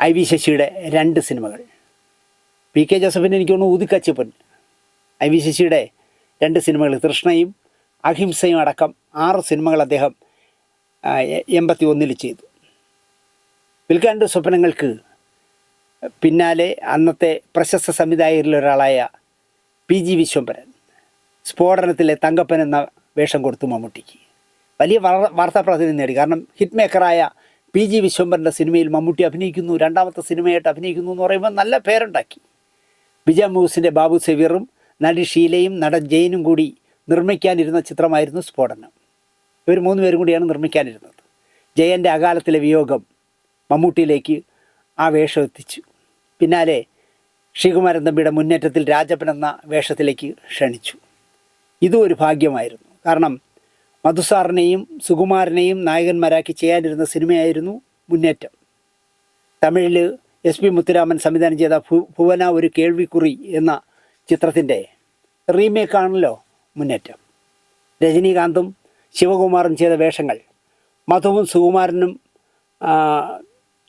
ഐ വി ശശിയുടെ 2 സിനിമകൾ. പി കെ ജോസഫിൻ്റെ എനിക്ക് തോന്നുന്നു ഊതിക്കച്ചപ്പൻ, ഐ വി ശശിയുടെ 2 സിനിമകൾ തൃഷ്ണയും അഹിംസയും അടക്കം 6 സിനിമകൾ അദ്ദേഹം 81 ചെയ്തു. വിൽക്കാനുണ്ട് സ്വപ്നങ്ങൾക്ക് പിന്നാലെ അന്നത്തെ പ്രശസ്ത സംവിധായകരിൽ ഒരാളായ പി ജി വിശ്വംഭരൻ സ്ഫോടനത്തിലെ തങ്കപ്പൻ എന്ന വേഷം കൊടുത്തു മമ്മൂട്ടിക്ക്. വലിയ വാർത്താ പ്രാധാന്യം നേടി. കാരണം ഹിറ്റ് മേക്കറായ പി ജി വിശ്വംഭരൻ്റെ സിനിമയിൽ മമ്മൂട്ടി അഭിനയിക്കുന്നു, 2ാമത്തെ സിനിമയായിട്ട് അഭിനയിക്കുന്നു എന്ന് പറയുമ്പോൾ നല്ല പേരുണ്ടാക്കി. വിജയ മൂവ്സിൻ്റെ ബാബു സെവീറും നടി ഷീലയും നടൻ ജയനും കൂടി നിർമ്മിക്കാനിരുന്ന ചിത്രമായിരുന്നു സ്ഫോടനം. ഇവർ 3 പേരും കൂടിയാണ് നിർമ്മിക്കാനിരുന്നത്. ജയൻ്റെ അകാലത്തിലെ വിയോഗം മമ്മൂട്ടിയിലേക്ക് ആ വേഷം എത്തിച്ചു. പിന്നാലെ ശ്രീകുമാരൻ തമ്പിയുടെ മുന്നേറ്റത്തിൽ രാജപ്പൻ എന്ന വേഷത്തിലേക്ക് ക്ഷണിച്ചു. ഇതും ഒരു ഭാഗ്യമായിരുന്നു. കാരണം മധുസാറിനെയും സുകുമാരനെയും നായകന്മാരാക്കി ചെയ്യാനിരുന്ന സിനിമയായിരുന്നു മുന്നേറ്റം. തമിഴിൽ എസ് പി മുത്തുരാമൻ സംവിധാനം ചെയ്ത ഭുവന ഒരു കേൾവിക്കുറി എന്ന ചിത്രത്തിൻ്റെ റീമേക്കാണല്ലോ മുന്നേറ്റം. രജനീകാന്തും ശിവകുമാറും ചെയ്ത വേഷങ്ങൾ മധുവും സുകുമാരനും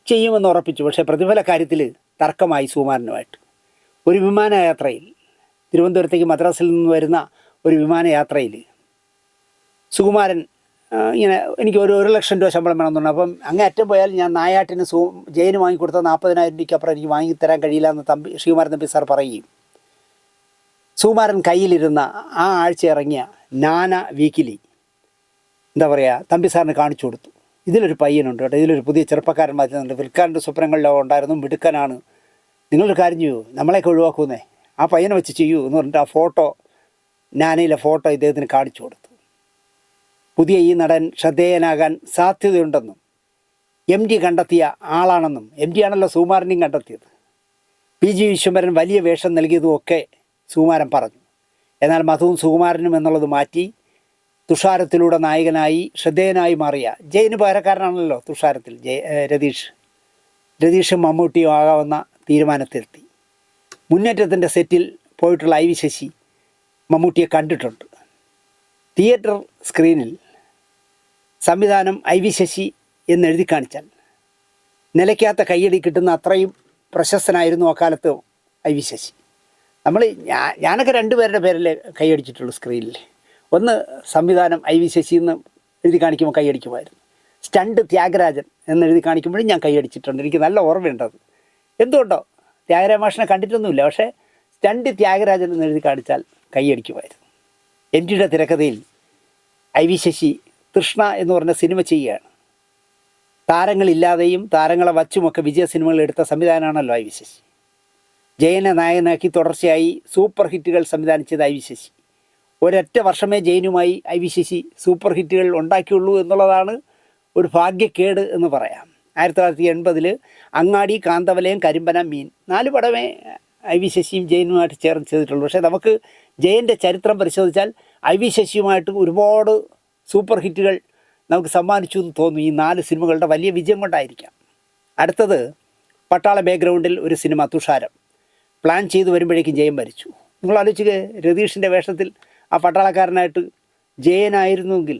ചെയ്യുമെന്ന് ഉറപ്പിച്ചു. പക്ഷേ പ്രതിഫല കാര്യത്തിൽ തർക്കമായി സുകുമാരനുമായിട്ട്. ഒരു വിമാനയാത്രയിൽ, തിരുവനന്തപുരത്തേക്ക് മദ്രാസിൽ നിന്ന് വരുന്ന ഒരു വിമാനയാത്രയിൽ സുകുമാരൻ ഇങ്ങനെ എനിക്ക് ഒരു 1 ലക്ഷം രൂപ ശമ്പളം വേണമെന്നുണ്ട്. അപ്പം അങ്ങേ അറ്റം പോയാൽ ഞാൻ നായാട്ടിന് ജയന് വാങ്ങിക്കൊടുത്ത 40,000 രൂപയ്ക്ക് അപ്പുറം എനിക്ക് വാങ്ങിത്തരാൻ കഴിയില്ല എന്ന് ശ്രീകുമാരൻ തമ്പി സാർ പറയുകയും സുകുമാരൻ കയ്യിലിരുന്ന ആ ആഴ്ച ഇറങ്ങിയ നാന വീക്കിലി എന്താ പറയുക തമ്പി സാറിന് കാണിച്ചു കൊടുത്തു. ഇതിലൊരു പയ്യനുണ്ട് കേട്ടോ, ഇതിലൊരു പുതിയ ചെറുപ്പക്കാരൻ മാറ്റുന്നുണ്ട്, വിൽക്കാനുണ്ട് സ്വപ്നങ്ങളിലോ ഉണ്ടായിരുന്നു, മിടുക്കനാണ്, നിങ്ങളൊരു കാര്യം ചെയ്യൂ, നമ്മളെയൊക്കെ ഒഴിവാക്കുന്നേ, ആ പയ്യനെ വെച്ച് ചെയ്യൂ എന്ന് പറഞ്ഞിട്ട് ആ ഫോട്ടോ, നാനയിലെ ഫോട്ടോ ഇദ്ദേഹത്തിന് കാണിച്ചു കൊടുത്തു. പുതിയ ഈ നടൻ ശ്രദ്ധേയനാകാൻ സാധ്യതയുണ്ടെന്നും എം ടി കണ്ടെത്തിയ ആളാണെന്നും, എം ടി ആണല്ലോ സുകുമാരനെയും കണ്ടെത്തിയത്, പി ജി വിശ്വംഭരൻ വലിയ വേഷം നൽകിയതുമൊക്കെ സുകുമാരൻ പറഞ്ഞു. എന്നാൽ മധുവും സുകുമാരനും എന്നുള്ളത് മാറ്റി തുഷാരത്തിലൂടെ നായകനായി ശ്രദ്ധേയനായി മാറിയ ജയന് പകരക്കാരനാണല്ലോ തുഷാരത്തിൽ രതീഷും മമ്മൂട്ടിയും ആകാവുന്ന തീരുമാനത്തിലെത്തി. മുന്നേറ്റത്തിൻ്റെ സെറ്റിൽ പോയിട്ടുള്ള ഐ വി ശശി മമ്മൂട്ടിയെ കണ്ടിട്ടുണ്ട്. തിയേറ്റർ സ്ക്രീനിൽ സംവിധാനം ഐ വി ശശി എന്നെഴുതി കാണിച്ചാൽ നിലയ്ക്കാത്ത കയ്യടി കിട്ടുന്ന അത്രയും പ്രശസ്തനായിരുന്നു അക്കാലത്ത് ഐ വി ശശി. ഞാനൊക്കെ 2 പേരുടെ പേരല്ലേ കൈയടിച്ചിട്ടുള്ളൂ സ്ക്രീനിൽ. ഒന്ന് സംവിധാനം ഐ വി ശശി എന്ന് എഴുതി കാണിക്കുമ്പോൾ കൈയടിക്കുമായിരുന്നു. സ്റ്റണ്ട് ത്യാഗരാജൻ എന്നെഴുതി കാണിക്കുമ്പോഴും ഞാൻ കൈയടിച്ചിട്ടുണ്ട്. എനിക്ക് നല്ല ഓർമ്മയുണ്ടത്. എന്തുകൊണ്ടോ ത്യാഗരാജ മാഷിനെ കണ്ടിട്ടൊന്നുമില്ല, പക്ഷേ സ്റ്റണ്ട് ത്യാഗരാജൻ എന്നെഴുതി കാണിച്ചാൽ കൈയടിക്കുമായിരുന്നു. എം ടിയുടെ തിരക്കഥയിൽ ഐ വി ശശി തൃഷ്ണ എന്ന് പറഞ്ഞ സിനിമ ചെയ്യുകയാണ്. താരങ്ങളില്ലാതെയും താരങ്ങളെ വച്ചുമൊക്കെ വിജയ സിനിമകൾ എടുത്ത സംവിധാനമാണല്ലോ ഐ വി ശശി. ജയനെ നായകനാക്കി തുടർച്ചയായി സൂപ്പർ ഹിറ്റുകൾ സംവിധാനം ചെയ്ത ഐ വി ശശി. ഒരൊറ്റ വർഷമേ ജയനുമായി ഐ വി ശശി സൂപ്പർ ഹിറ്റുകൾ ഉണ്ടാക്കിയുള്ളൂ എന്നുള്ളതാണ് ഒരു ഭാഗ്യക്കേട് എന്ന് പറയാം. 1980 അങ്ങാടി, കാന്തവലയം, കരിമ്പന, മീൻ 4 പടമേ ഐ വി ശശിയും ജയനുമായിട്ട് ചേർന്ന് ചെയ്തിട്ടുള്ളൂ. പക്ഷേ നമുക്ക് ജയൻ്റെ ചരിത്രം പരിശോധിച്ചാൽ ഐ വി ശശിയുമായിട്ട് ഒരുപാട് സൂപ്പർ ഹിറ്റുകൾ നമുക്ക് സമ്മാനിച്ചു എന്ന് തോന്നുന്നു. ഈ 4 സിനിമകളുടെ വലിയ വിജയം കൊണ്ടായിരിക്കാം. അടുത്തത് പട്ടാള ബാക്ക്ഗ്രൗണ്ടിൽ ഒരു സിനിമ തുഷാരം. പ്ലാൻ ചെയ്ത് വരുമ്പോഴേക്കും ജയൻ മരിച്ചു. നിങ്ങൾ ആലോചിക്കുക, രതീഷിൻ്റെ വേഷത്തിൽ ആ പട്ടാളക്കാരനായിട്ട് ജയനായിരുന്നുവെങ്കിൽ,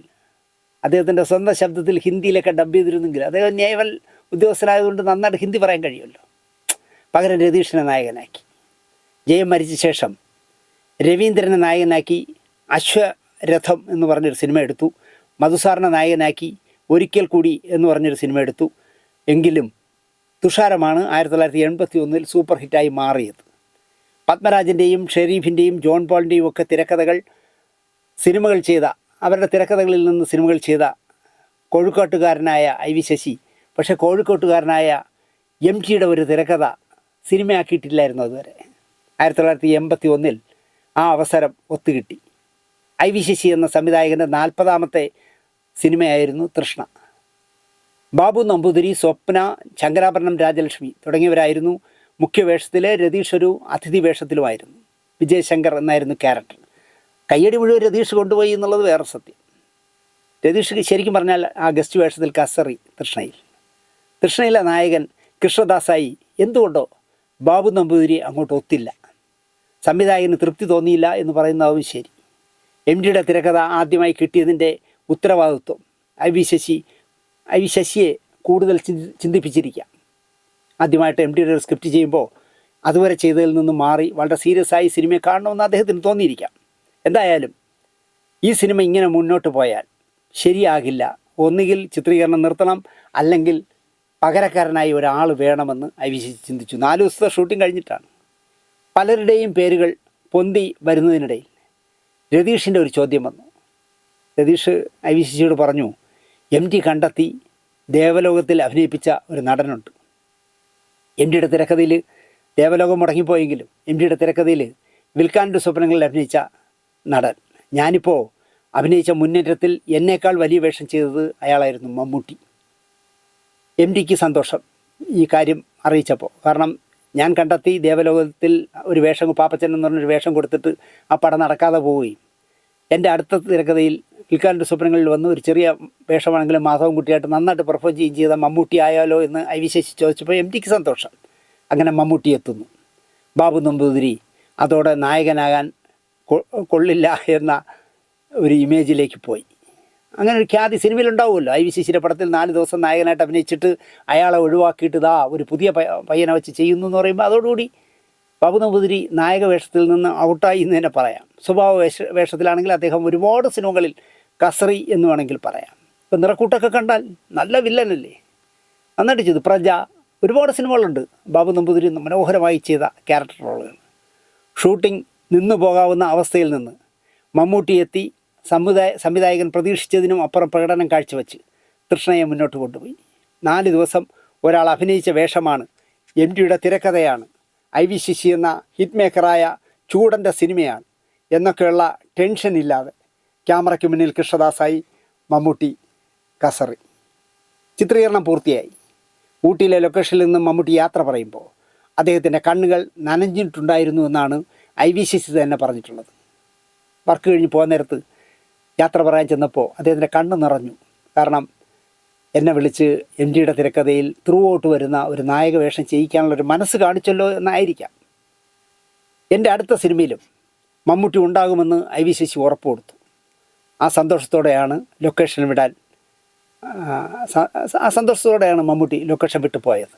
അദ്ദേഹത്തിൻ്റെ സ്വന്തം ശബ്ദത്തിൽ ഹിന്ദിയിലൊക്കെ ഡബ് ചെയ്തിരുന്നെങ്കിൽ, അദ്ദേഹം നേവൽ ഉദ്യോഗസ്ഥനായതുകൊണ്ട് നന്നായിട്ട് ഹിന്ദി പറയാൻ കഴിയുമല്ലോ. പകരം രതീഷിനെ നായകനാക്കി. ജയൻ മരിച്ച ശേഷം രവീന്ദ്രനെ നായകനാക്കി അശ്വരഥം എന്ന് പറഞ്ഞൊരു സിനിമ എടുത്തു. മധുസാറിനെ നായകനാക്കി ഒരിക്കൽ കൂടി എന്ന് പറഞ്ഞൊരു സിനിമ എടുത്തു. എങ്കിലും തുഷാരമാണ് 1981 സൂപ്പർ ഹിറ്റായി മാറിയത്. പത്മരാജൻ്റെയും ഷെരീഫിൻ്റെയും ജോൺ പോളിൻ്റെയും ഒക്കെ സിനിമകൾ ചെയ്ത, അവരുടെ തിരക്കഥകളിൽ നിന്ന് സിനിമകൾ ചെയ്ത കോഴിക്കോട്ടുകാരനായ IV ശശി, പക്ഷേ കോഴിക്കോട്ടുകാരനായ MTയുടെ ഒരു തിരക്കഥ സിനിമയാക്കിയിട്ടില്ലായിരുന്നു അതുവരെ. 1981 ആ അവസരം ഒത്തുകിട്ടി. IV ശശി എന്ന സംവിധായകൻ്റെ 40ാമത്തെ സിനിമയായിരുന്നു തൃഷ്ണ. ബാബു നമ്പൂതിരി, സ്വപ്ന, ശങ്കരാഭരണം രാജലക്ഷ്മി തുടങ്ങിയവരായിരുന്നു മുഖ്യ വേഷത്തിൽ. രതീഷ് ഒരു അതിഥി വേഷത്തിലുമായിരുന്നു. വിജയശങ്കർ എന്നായിരുന്നു ക്യാരക്ടർ. കയ്യടി മുഴുവൻ രതീഷ് കൊണ്ടുപോയി എന്നുള്ളത് വേറെ സത്യം. രതീഷ് ശരിക്കും പറഞ്ഞാൽ ആ ഗസ്റ്റ് വേഷത്തിൽ കസറി തൃഷ്ണയിലെ നായകൻ കൃഷ്ണദാസായി എന്തുകൊണ്ടോ ബാബു നമ്പൂതിരി അങ്ങോട്ട് ഒത്തില്ല. സംവിധായകന് തൃപ്തി തോന്നിയില്ല എന്ന് പറയുന്നതാവും ശരി. MTയുടെ തിരക്കഥ ആദ്യമായി കിട്ടിയതിൻ്റെ ഉത്തരവാദിത്വം IV ശശിയെ കൂടുതൽ ചിന്തിപ്പിച്ചിരിക്കാം. ആദ്യമായിട്ട് MTയുടെ ഒരു സ്ക്രിപ്റ്റ് ചെയ്യുമ്പോൾ അതുവരെ ചെയ്തതിൽ നിന്നും മാറി വളരെ സീരിയസ് ആയി സിനിമയെ കാണണമെന്ന് അദ്ദേഹത്തിന് തോന്നിയിരിക്കാം. എന്തായാലും ഈ സിനിമ ഇങ്ങനെ മുന്നോട്ട് പോയാൽ ശരിയാകില്ല. ഒന്നുകിൽ ചിത്രീകരണം നിർത്തണം, അല്ലെങ്കിൽ പകരക്കാരനായി ഒരാൾ വേണമെന്ന് IV ശശി ചിന്തിച്ചു. 4 ദിവസത്തെ ഷൂട്ടിംഗ് കഴിഞ്ഞിട്ടാണ്. പലരുടെയും പേരുകൾ പൊന്തി വരുന്നതിനിടയിൽ രതീഷിൻ്റെ ഒരു ചോദ്യം വന്നു. രതീഷ് IV ശശിയോട് പറഞ്ഞു, MT കണ്ടെത്തി ദേവലോകത്തിൽ അഭിനയിപ്പിച്ച ഒരു നടനുണ്ട്. MTയുടെ തിരക്കഥയിൽ ദേവലോകം മുടങ്ങിപ്പോയെങ്കിലും MTയുടെ തിരക്കഥയിൽ വിൽക്കാൻ്റെ സ്വപ്നങ്ങളിൽ അഭിനയിച്ച നടൻ. ഞാനിപ്പോൾ അഭിനയിച്ച മുന്നേറ്റത്തിൽ എന്നേക്കാൾ വലിയ വേഷം ചെയ്തത് അയാളായിരുന്നു, മമ്മൂട്ടി. MTക്ക് സന്തോഷം ഈ കാര്യം അറിയിച്ചപ്പോൾ. കാരണം ഞാൻ കണ്ടെത്തി ദേവലോകത്തിൽ ഒരു വേഷം, പാപ്പച്ചൻ എന്ന് പറഞ്ഞൊരു വേഷം കൊടുത്തിട്ട് ആ പടം നടക്കാതെ പോവുകയും എൻ്റെ അടുത്ത തിരക്കഥയിൽ വിൽക്കാൻ്റെ സ്വപ്നങ്ങളിൽ വന്ന് ഒരു ചെറിയ വേഷമാണെങ്കിലും മാധവൻ കുട്ടിയായിട്ട് നന്നായിട്ട് പെർഫോം ചെയ്യുകയും ചെയ്ത മമ്മൂട്ടി ആയാലോ എന്ന് IV ശശി ചോദിച്ചപ്പോൾ MTക്ക് സന്തോഷം. അങ്ങനെ മമ്മൂട്ടി എത്തുന്നു. ബാബു നമ്പൂതിരി അതോടെ നായകനാകാൻ കൊള്ളില്ല എന്ന ഒരു ഇമേജിലേക്ക് പോയി. അങ്ങനെ ഒരു ഖ്യാതി സിനിമയിലുണ്ടാവുമല്ലോ. IV ശശിയുടെ പടത്തിൽ 4 ദിവസം നായകനായിട്ട് അഭിനയിച്ചിട്ട് അയാളെ ഒഴിവാക്കിയിട്ട് ഒരു പുതിയ പയ്യനെ വെച്ച് ചെയ്യുന്നു എന്ന് പറയുമ്പോൾ അതോടുകൂടി ബാബു നമ്പൂതിരി നായക വേഷത്തിൽ നിന്ന് ഔട്ടായി എന്ന് തന്നെ പറയാം. സ്വഭാവ വേഷത്തിലാണെങ്കിൽ അദ്ദേഹം ഒരുപാട് സിനിമകളിൽ കസറി എന്ന് വേണമെങ്കിൽ പറയാം. ഇപ്പം നിറക്കൂട്ടൊക്കെ കണ്ടാൽ നല്ല വില്ലനല്ലേ, നന്നായിട്ട് ചെയ്തു. പ്രജ, ഒരുപാട് സിനിമകളുണ്ട് ബാബു നമ്പൂതിരി മനോഹരമായി ചെയ്ത ക്യാരക്ടർ റോളുകൾ. ഷൂട്ടിംഗ് നിന്നു പോകാവുന്ന അവസ്ഥയിൽ നിന്ന് മമ്മൂട്ടി എത്തി സംവിധായകൻ പ്രതീക്ഷിച്ചതിനും അപ്പുറം പ്രകടനം കാഴ്ചവെച്ച് തൃഷ്ണയെ മുന്നോട്ട് കൊണ്ടുപോയി. 4 ദിവസം ഒരാൾ അഭിനയിച്ച വേഷമാണ്, MTയുടെ തിരക്കഥയാണ്, IV ശശി എന്ന ഹിറ്റ് മേക്കറായ ചൂടൻ്റെ സിനിമയാണ് എന്നൊക്കെയുള്ള ടെൻഷൻ ഇല്ലാതെ ക്യാമറയ്ക്ക് മുന്നിൽ കൃഷ്ണദാസായി മമ്മൂട്ടി കസറി. ചിത്രീകരണം പൂർത്തിയായി. ഊട്ടിയിലെ ലൊക്കേഷനിൽ നിന്നും മമ്മൂട്ടി യാത്ര പറയുമ്പോൾ അദ്ദേഹത്തിൻ്റെ കണ്ണുകൾ നനഞ്ഞിട്ടുണ്ടായിരുന്നു എന്നാണ് IV ശശി തന്നെ പറഞ്ഞിട്ടുള്ളത്. വർക്ക് കഴിഞ്ഞ് പോകുന്ന നേരത്ത് യാത്ര പറയാൻ ചെന്നപ്പോൾ അദ്ദേഹത്തിൻ്റെ കണ്ണ് നിറഞ്ഞു. കാരണം എന്നെ വിളിച്ച് MTയുടെ തിരക്കഥയിൽ ത്രൂ ഔട്ട് വരുന്ന ഒരു നായക വേഷം ചെയ്യിക്കാനുള്ളൊരു മനസ്സ് കാണിച്ചല്ലോ എന്നായിരിക്കാം. എൻ്റെ അടുത്ത സിനിമയിലും മമ്മൂട്ടി ഉണ്ടാകുമെന്ന് IV ശശി ഉറപ്പ് കൊടുത്തു. ആ സന്തോഷത്തോടെയാണ് മമ്മൂട്ടി ലൊക്കേഷൻ വിട്ടു പോയത്.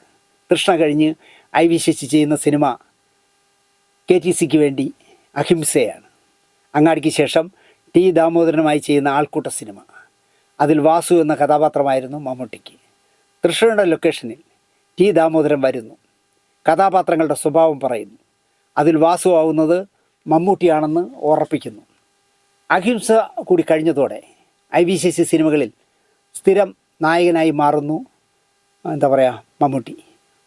തൃഷ്ണ കഴിഞ്ഞ് IV ശശി ചെയ്യുന്ന സിനിമ KTCക്ക് വേണ്ടി അഹിംസയാണ്. അങ്ങാടിക്ക് ശേഷം T ദാമോദരനുമായി ചെയ്യുന്ന ആൾക്കൂട്ട സിനിമ, അതിൽ വാസു എന്ന കഥാപാത്രമായിരുന്നു മമ്മൂട്ടിക്ക്. തൃഷ്ണയുടെ ലൊക്കേഷനിൽ T ദാമോദരൻ വരുന്നു, കഥാപാത്രങ്ങളുടെ സ്വഭാവം പറയുന്നു. അതിൽ വാസു ആവുന്നത് മമ്മൂട്ടിയാണെന്ന് ഉറപ്പിക്കുന്നു. അഹിംസ കൂടി കഴിഞ്ഞതോടെ IV ശശി സിനിമകളിൽ സ്ഥിരം നായകനായി മാറുന്നു മമ്മൂട്ടി.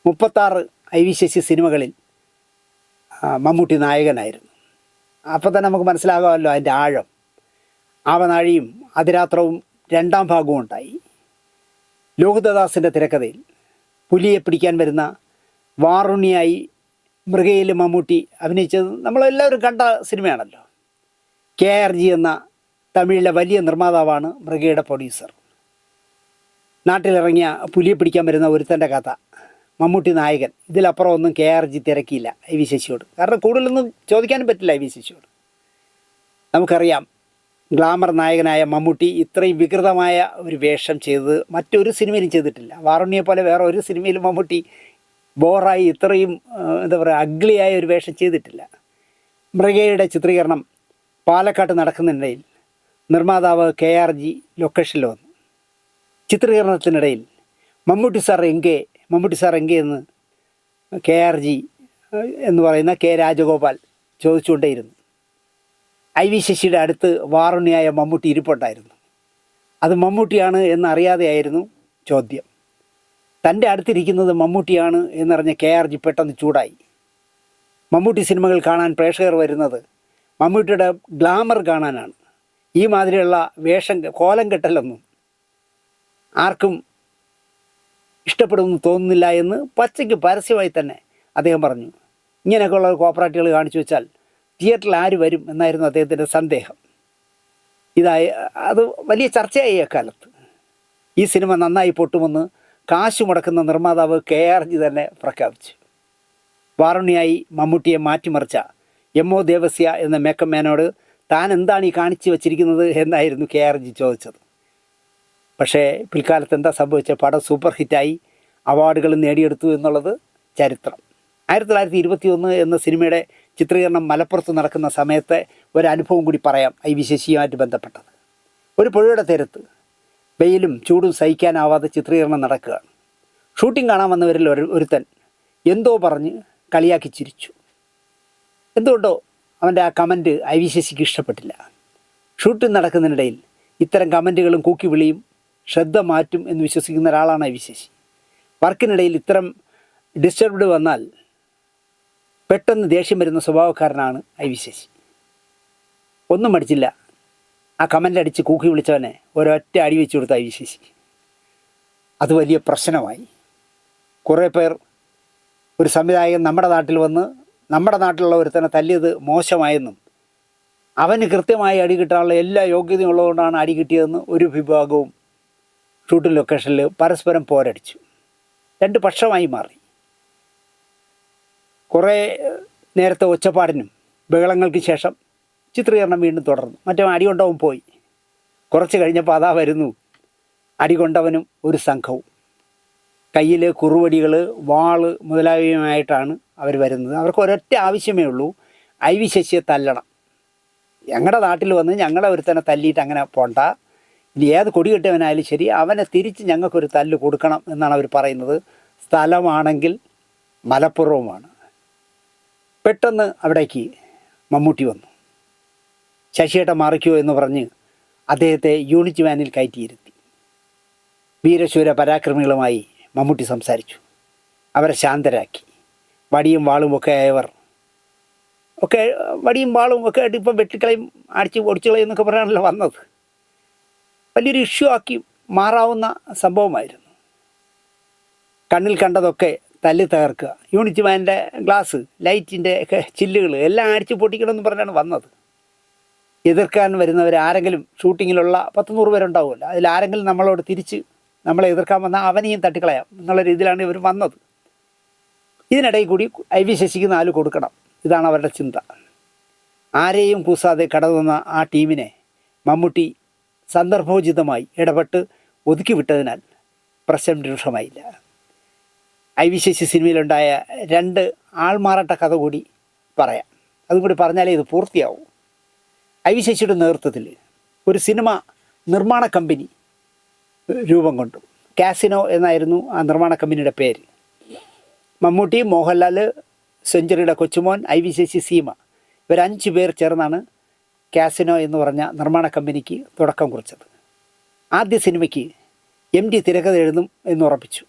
36 IV ശശി സിനിമകളിൽ മമ്മൂട്ടി നായകനായിരുന്നു. അപ്പോൾ തന്നെ നമുക്ക് മനസ്സിലാകാമല്ലോ അതിൻ്റെ ആഴം. ആവനാഴിയും അതിരാത്രവും 2ാം ഭാഗവും ഉണ്ടായി. ലോഹിതദാസിൻ്റെ തിരക്കഥയിൽ പുലിയെ പിടിക്കാൻ വരുന്ന വാറുണ്ണിയായി മൃഗയിൽ മമ്മൂട്ടി അഭിനയിച്ചത് നമ്മളെല്ലാവരും കണ്ട സിനിമയാണല്ലോ. KRG എന്ന തമിഴിലെ വലിയ നിർമ്മാതാവാണ് മൃഗയുടെ പ്രൊഡ്യൂസർ. നാട്ടിലിറങ്ങിയ പുലിയെ പിടിക്കാൻ വരുന്ന ഒരുത്തൻ്റെ കഥ, മമ്മൂട്ടി നായകൻ. ഇതിലപ്പുറം ഒന്നും KRG തിരക്കിയില്ല ഐ വി ശശിയോട്. കാരണം കൂടുതലൊന്നും ചോദിക്കാനും പറ്റില്ല ഐ വി ശശിയോട്. നമുക്കറിയാം, ഗ്ലാമർ നായകനായ മമ്മൂട്ടി ഇത്രയും വികൃതമായ ഒരു വേഷം ചെയ്തത് മറ്റൊരു സിനിമയിലും ചെയ്തിട്ടില്ല. വാറുണ്ണിയെ പോലെ വേറെ ഒരു സിനിമയിലും മമ്മൂട്ടി ബോറായി ഇത്രയും എന്താ പറയുക അഗ്ലിയായ ഒരു വേഷം ചെയ്തിട്ടില്ല. മൃഗയുടെ ചിത്രീകരണം പാലക്കാട്ട് നടക്കുന്നിടയിൽ നിർമ്മാതാവ് KRG ലൊക്കേഷനിൽ വന്നു. ചിത്രീകരണത്തിനിടയിൽ മമ്മൂട്ടി സാർ എങ്കേ എന്ന് KRG എന്ന് പറയുന്ന K. രാജഗോപാൽ ചോദിച്ചുകൊണ്ടേയിരുന്നു. ഐ വി ശശിയുടെ അടുത്ത് വാറുണ്ണിയായ മമ്മൂട്ടി ഇരിപ്പുണ്ടായിരുന്നു. അത് മമ്മൂട്ടിയാണ് എന്നറിയാതെയായിരുന്നു ചോദ്യം. തൻ്റെ അടുത്തിരിക്കുന്നത് മമ്മൂട്ടിയാണ് എന്നറിഞ്ഞ KRG പെട്ടെന്ന് ചൂടായി. മമ്മൂട്ടി സിനിമകൾ കാണാൻ പ്രേക്ഷകർ വരുന്നത് മമ്മൂട്ടിയുടെ ഗ്ലാമർ കാണാനാണ്. ഈ മാതിരിയുള്ള കോലം കെട്ടലൊന്നും ആർക്കും ഇഷ്ടപ്പെടുമെന്ന് തോന്നുന്നില്ല എന്ന് പച്ചയ്ക്ക് പരസ്യമായി തന്നെ അദ്ദേഹം പറഞ്ഞു. ഇങ്ങനെയൊക്കെയുള്ള കോപ്പറേറ്റുകൾ കാണിച്ചു വെച്ചാൽ തിയേറ്ററിൽ ആര് വരും എന്നായിരുന്നു അദ്ദേഹത്തിൻ്റെ സന്ദേഹം. അത് വലിയ ചർച്ചയായി അക്കാലത്ത്. ഈ സിനിമ നന്നായി പൊട്ടുമെന്ന് കാശ് മുടക്കുന്ന നിർമ്മാതാവ് KRG തന്നെ പ്രഖ്യാപിച്ചു. വാറുണ്ണിയായി മമ്മൂട്ടിയെ മാറ്റിമറിച്ച MO ദേവസ്യ എന്ന മേക്കപ്പ് മാനോട് താൻ എന്താണ് ഈ കാണിച്ചു വച്ചിരിക്കുന്നത് എന്നായിരുന്നു KRG ചോദിച്ചത്. പക്ഷേ പിൽക്കാലത്ത് എന്താ സംഭവിച്ച, പടം സൂപ്പർ ഹിറ്റായി അവാർഡുകൾ നേടിയെടുത്തു എന്നുള്ളത് ചരിത്രം. 1921 എന്ന സിനിമയുടെ ചിത്രീകരണം മലപ്പുറത്ത് നടക്കുന്ന സമയത്തെ ഒരനുഭവം കൂടി പറയാം ഐ വി ശശിയുമായിട്ട് ബന്ധപ്പെട്ടത്. ഒരു പുഴയുടെ തീരത്ത് വെയിലും ചൂടും സഹിക്കാനാവാതെ ചിത്രീകരണം നടക്കുകയാണ്. ഷൂട്ടിംഗ് കാണാൻ വന്നവരിൽ ഒരുത്തൻ എന്തോ പറഞ്ഞ് കളിയാക്കി ചിരിച്ചു. എന്തുകൊണ്ടോ അവൻ്റെ ആ കമൻറ്റ് ഐ വി ശശിക്ക് ഇഷ്ടപ്പെട്ടില്ല. ഷൂട്ടിംഗ് നടക്കുന്നതിനിടയിൽ ഇത്തരം കമൻറ്റുകളും കൂക്കിവിളിയും ശ്രദ്ധ മാറ്റും എന്ന് വിശ്വസിക്കുന്ന ഒരാളാണ് ഐ വി ശശി. വർക്കിനിടയിൽ ഇത്തരം ഡിസ്റ്റർബ്ഡ് വന്നാൽ പെട്ടെന്ന് ദേഷ്യം വരുന്ന സ്വഭാവക്കാരനാണ് ഐ വി ശശി. ഒന്നും മടിച്ചില്ല, ആ കമൻ്റ് അടിച്ച് കൂക്കി വിളിച്ചവനെ ഒരൊറ്റ അടി വെച്ച് കൊടുത്ത ഐ വി ശശി. അത് വലിയ പ്രശ്നമായി. കുറേ പേർ ഒരു സംവിധായകൻ നമ്മുടെ നാട്ടിൽ വന്ന് നമ്മുടെ നാട്ടിലുള്ള ഒരുത്തനെ തല്ലിയത് മോശമായെന്നും അവന് കൃത്യമായി അടി കിട്ടാനുള്ള എല്ലാ യോഗ്യതയും ഉള്ളതുകൊണ്ടാണ് അടി കിട്ടിയതെന്ന് ഒരു വിഭാഗവും ഷൂട്ടിംഗ് ലൊക്കേഷനിൽ പരസ്പരം പോരടിച്ചു. രണ്ട് പക്ഷമായി മാറി. കുറേ നേരത്തെ ഒച്ചപ്പാടിനും ബഹളങ്ങൾക്ക് ശേഷം ചിത്രീകരണം വീണ്ടും തുടർന്നു. മറ്റേ അടി കൊണ്ടവൻ പോയി. കുറച്ച് കഴിഞ്ഞപ്പോൾ അതാ വരുന്നു അടി കൊണ്ടവനും ഒരു സംഘവും. കയ്യിൽ കുറുവടികൾ, വാള് മുതലായവയുമായിട്ടാണ് അവർ വരുന്നത്. അവർക്ക് ഒരൊറ്റ ആവശ്യമേ ഉള്ളൂ, ഐ വി ശശിയെ തല്ലണം. ഞങ്ങളുടെ നാട്ടിൽ വന്ന് ഞങ്ങളെ ഒരുത്തനെ തല്ലിയിട്ട് അങ്ങനെ പോണ്ട, ഇനി ഏത് കൊടി കെട്ടിയവനായാലും ശരി അവനെ തിരിച്ച് ഞങ്ങൾക്കൊരു തല്ല് കൊടുക്കണം എന്നാണ് അവർ പറയുന്നത്. സ്ഥലമാണെങ്കിൽ മലപ്പുറവുമാണ്. പെട്ടെന്ന് അവിടേക്ക് മമ്മൂട്ടി വന്നു. ശശിയേട്ടൻ മാറിക്കോ എന്ന് പറഞ്ഞ് അദ്ദേഹത്തെ യൂണിറ്റ് വാനിൽ കയറ്റിയിരുത്തി. വീരശൂര പരാക്രമികളുമായി മമ്മൂട്ടി സംസാരിച്ചു. അവരെ ശാന്തരാക്കി. വടിയും വാളും ഒക്കെ ആയവർ വടിയും വാളും ഒക്കെ ആയിട്ട് ഇപ്പം വെട്ടിക്കളയും ഒടിച്ചുകളയും എന്നൊക്കെ പറയാനല്ലോ വന്നത്. വലിയൊരു ഇഷ്യൂ ആക്കി മാറാവുന്ന സംഭവമായിരുന്നു. കണ്ണിൽ കണ്ടതൊക്കെ തല്ലി തകർക്കുക, യൂണിറ്റ് വാനിൻ്റെ ഗ്ലാസ്, ലൈറ്റിൻ്റെ ഒക്കെ ചില്ലുകൾ എല്ലാം അടിച്ച് പൊട്ടിക്കണമെന്ന് പറഞ്ഞാണ് വന്നത്. എതിർക്കാൻ വരുന്നവർ ആരെങ്കിലും ഷൂട്ടിങ്ങിലുള്ള 10-100 പേരുണ്ടാവുമല്ലോ, അതിലാരെങ്കിലും നമ്മളോട് തിരിച്ച് നമ്മളെ എതിർക്കാൻ വന്നാൽ അവനെയും തട്ടിക്കളയാം എന്നുള്ള രീതിയിലാണ് ഇവർ വന്നത്. ഇതിനിടയിൽ കൂടി ഐ വി ശശിക്ക് 4 കൊടുക്കണം, ഇതാണ് അവരുടെ ചിന്ത. ആരെയും കൂസാതെ കടന്നുവന്ന ആ ടീമിനെ മമ്മൂട്ടി സന്ദർഭോചിതമായി ഇടപെട്ട് ഒതുക്കി വിട്ടതിനാൽ പ്രശ്നം രൂക്ഷമായില്ല. ഐ വി ശശി സിനിമയിലുണ്ടായ 2 ആൾമാറാട്ട കഥ കൂടി പറയാം. അതും കൂടി പറഞ്ഞാലേ ഇത് പൂർത്തിയാവും. ഐ വി ശശിയുടെ നേതൃത്വത്തിൽ ഒരു സിനിമ നിർമ്മാണ കമ്പനി രൂപം കൊണ്ടു. കാസിനോ എന്നായിരുന്നു ആ നിർമ്മാണ കമ്പനിയുടെ പേര്. മമ്മൂട്ടി, മോഹൻലാൽ, സെഞ്ചുറിയുടെ കൊച്ചുമോൻ, ഐ വി ശശി, സീമ, ഇവർ 5 പേർ ചേർന്നാണ് കാസിനോ എന്ന് പറഞ്ഞ നിർമ്മാണ കമ്പനിക്ക് തുടക്കം കുറിച്ചത്. ആദ്യ സിനിമയ്ക്ക് MD തിരക്കഥ എഴുതും എന്നുറപ്പിച്ചു.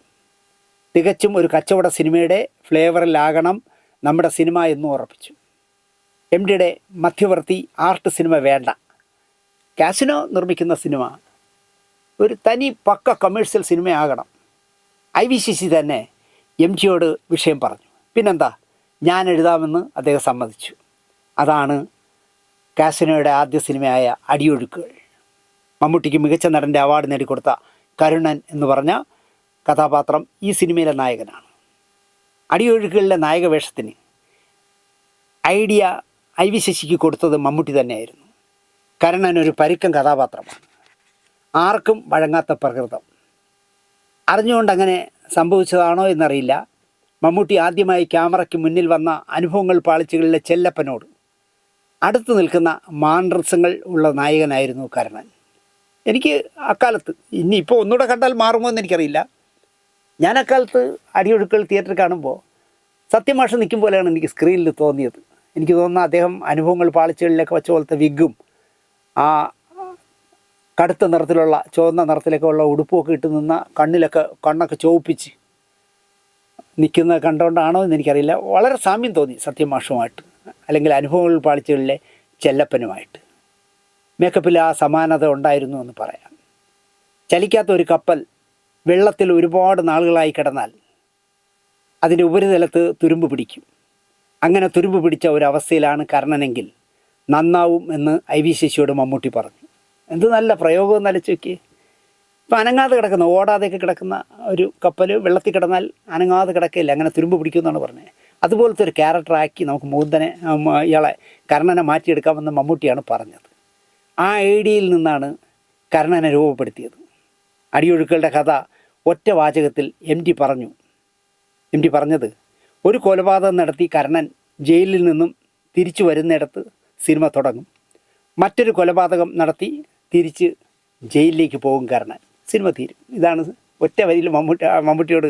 തികച്ചും ഒരു കച്ചവട സിനിമയുടെ ഫ്ലേവറിലാകണം നമ്മുടെ സിനിമ എന്നും ഉറപ്പിച്ചു. MDയുടെ മധ്യവർത്തി ആർട്ട് സിനിമ വേണ്ട, കാസിനോ നിർമ്മിക്കുന്ന സിനിമ ഒരു തനി പക്ക കമേഴ്ഷ്യൽ സിനിമയാകണം. ഐ വി ശശി തന്നെ MGയോട് വിഷയം പറഞ്ഞു. പിന്നെന്താ, ഞാൻ എഴുതാമെന്ന് അദ്ദേഹം സമ്മതിച്ചു. അതാണ് കാസിനോയുടെ ആദ്യ സിനിമയായ അടിയൊഴുക്കുകൾ. മമ്മൂട്ടിക്ക് മികച്ച നടൻ്റെ അവാർഡ് നേടിക്കൊടുത്ത കരുണൻ എന്ന് പറഞ്ഞ കഥാപാത്രം ഈ സിനിമയിലെ നായകനാണ്. അടിയൊഴുക്കുകളിലെ നായക വേഷത്തിന് ഐഡിയ ഐ വി ശശിക്ക് കൊടുത്തത് മമ്മൂട്ടി തന്നെയായിരുന്നു. കരുണൻ ഒരു പരുക്കൻ കഥാപാത്രമാണ്, ആർക്കും വഴങ്ങാത്ത പ്രകൃതം. അറിഞ്ഞുകൊണ്ട് അങ്ങനെ സംഭവിച്ചതാണോ എന്നറിയില്ല. മമ്മൂട്ടി ആദ്യമായി ക്യാമറയ്ക്ക് മുന്നിൽ വന്ന അനുഭവങ്ങൾ പാളിച്ചകളിലെ ചെല്ലപ്പനോട് അടുത്ത് നിൽക്കുന്ന മാനറിസങ്ങൾ ഉള്ള നായകനായിരുന്നു കരുണൻ. എനിക്ക് അക്കാലത്ത്, ഇനിയിപ്പോൾ ഒന്നുകൂടെ കണ്ടാൽ മാറുമോ എന്ന് എനിക്കറിയില്ല, ഞാൻ അക്കാലത്ത് അടിയൊഴുക്കുകൾ തിയേറ്ററിൽ കാണുമ്പോൾ സത്യമാഷ് നിൽക്കും പോലെയാണ് എനിക്ക് സ്ക്രീനിൽ തോന്നിയത്. എനിക്ക് തോന്നുന്ന അദ്ദേഹം അനുഭവങ്ങൾ പാളിച്ചകളിലൊക്കെ വെച്ച പോലത്തെ വിഗും ആ കടുത്ത നിറത്തിലുള്ള ചുവന്ന നിറത്തിലൊക്കെ ഉള്ള ഉടുപ്പൊക്കെ ഇട്ട് നിന്ന കണ്ണൊക്കെ ചുവപ്പിച്ച് നിൽക്കുന്നത് കണ്ടുകൊണ്ടാണോ എന്ന് എനിക്കറിയില്ല. വളരെ സാമ്യം തോന്നി സത്യമാഷുമായിട്ട്, അല്ലെങ്കിൽ അനുഭവങ്ങൾ പാളിച്ചകളിലെ ചെല്ലപ്പനുമായിട്ട്. മേക്കപ്പിൽ ആ സമാനത ഉണ്ടായിരുന്നു എന്ന് പറയാം. ചലിക്കാത്ത ഒരു കപ്പൽ വെള്ളത്തിൽ ഒരുപാട് നാളുകളായി കിടന്നാൽ അതിൻ്റെ ഉപരിതലത്ത് തുരുമ്പ് പിടിക്കും. അങ്ങനെ തുരുമ്പ് പിടിച്ച ഒരവസ്ഥയിലാണ് കർണനെങ്കിൽ നന്നാവും എന്ന് ഐ വി ശശിയോട് മമ്മൂട്ടി പറഞ്ഞു. എന്ത് നല്ല പ്രയോഗം എന്നലച്ച് നോക്കിയേ. ഇപ്പം അനങ്ങാതെ കിടക്കുന്ന, ഓടാതെയൊക്കെ കിടക്കുന്ന ഒരു കപ്പൽ വെള്ളത്തിൽ കിടന്നാൽ അനങ്ങാതെ കിടക്കില്ല, അങ്ങനെ തുരുമ്പ് പിടിക്കുമെന്നാണ് പറഞ്ഞത്. അതുപോലത്തെ ഒരു ക്യാരക്ടറാക്കി നമുക്ക് ഇയാളെ കർണനെ മാറ്റിയെടുക്കാമെന്ന് മമ്മൂട്ടിയാണ് പറഞ്ഞത്. ആ ഐഡിയയിൽ നിന്നാണ് കർണനെ രൂപപ്പെടുത്തിയത്. അടിയൊഴുക്കുകളുടെ കഥ ഒറ്റ വാചകത്തിൽ എം ടി പറഞ്ഞത്, ഒരു കൊലപാതകം നടത്തി കർണൻ ജയിലിൽ നിന്നും തിരിച്ചു വരുന്നിടത്ത് സിനിമ തുടങ്ങും. മറ്റൊരു കൊലപാതകം നടത്തി തിരിച്ച് ജയിലിലേക്ക് പോകും കർണൻ, സിനിമ തീരും. ഇതാണ് ഒറ്റ വരിയിൽ മമ്മൂട്ടിയോട്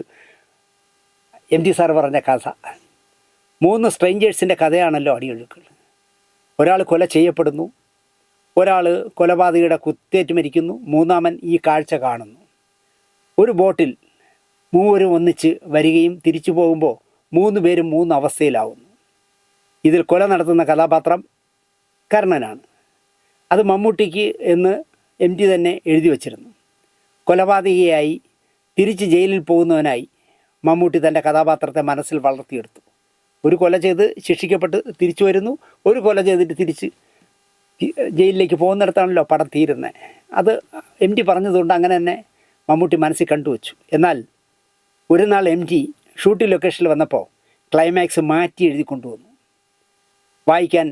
എം ടി സാർ പറഞ്ഞ കഥ. 3 സ്ട്രേഞ്ചേഴ്സിൻ്റെ കഥയാണല്ലോ അടിയൊഴുക്കുകൾ. ഒരാൾ കൊല ചെയ്യപ്പെടുന്നു, ഒരാൾ കൊലപാതകയുടെ കുത്തേറ്റ് മരിക്കുന്നു, മൂന്നാമൻ ഈ കാഴ്ച കാണുന്നു. ഒരു ബോട്ടിൽ മൂവരും ഒന്നിച്ച് വരികയും തിരിച്ചു പോകുമ്പോൾ 3 പേരും 3 അവസ്ഥയിലാവുന്നു. ഇതിൽ കൊല നടത്തുന്ന കഥാപാത്രം കർണനാണ്. അത് മമ്മൂട്ടിക്ക് എന്ന് എം ടി തന്നെ എഴുതി വച്ചിരുന്നു. കൊലപാതകയായി തിരിച്ച് ജയിലിൽ പോകുന്നവനായി മമ്മൂട്ടി തൻ്റെ കഥാപാത്രത്തെ മനസ്സിൽ വളർത്തിയെടുത്തു. ഒരു കൊല ചെയ്ത് ശിക്ഷിക്കപ്പെട്ട് തിരിച്ചു വരുന്നു, ഒരു കൊല ചെയ്തിട്ട് തിരിച്ച് ജയിലിലേക്ക് പോകുന്നിടത്താണല്ലോ പടം തീരുന്നത്. അത് എം ടി പറഞ്ഞതുകൊണ്ട് അങ്ങനെ തന്നെ മമ്മൂട്ടി മനസ്സിൽ കണ്ടുവച്ചു. എന്നാൽ ഒരു നാൾ എം ടി ഷൂട്ടിംഗ് ലൊക്കേഷനിൽ വന്നപ്പോൾ ക്ലൈമാക്സ് മാറ്റി എഴുതി കൊണ്ടുവന്നു. വായിക്കാൻ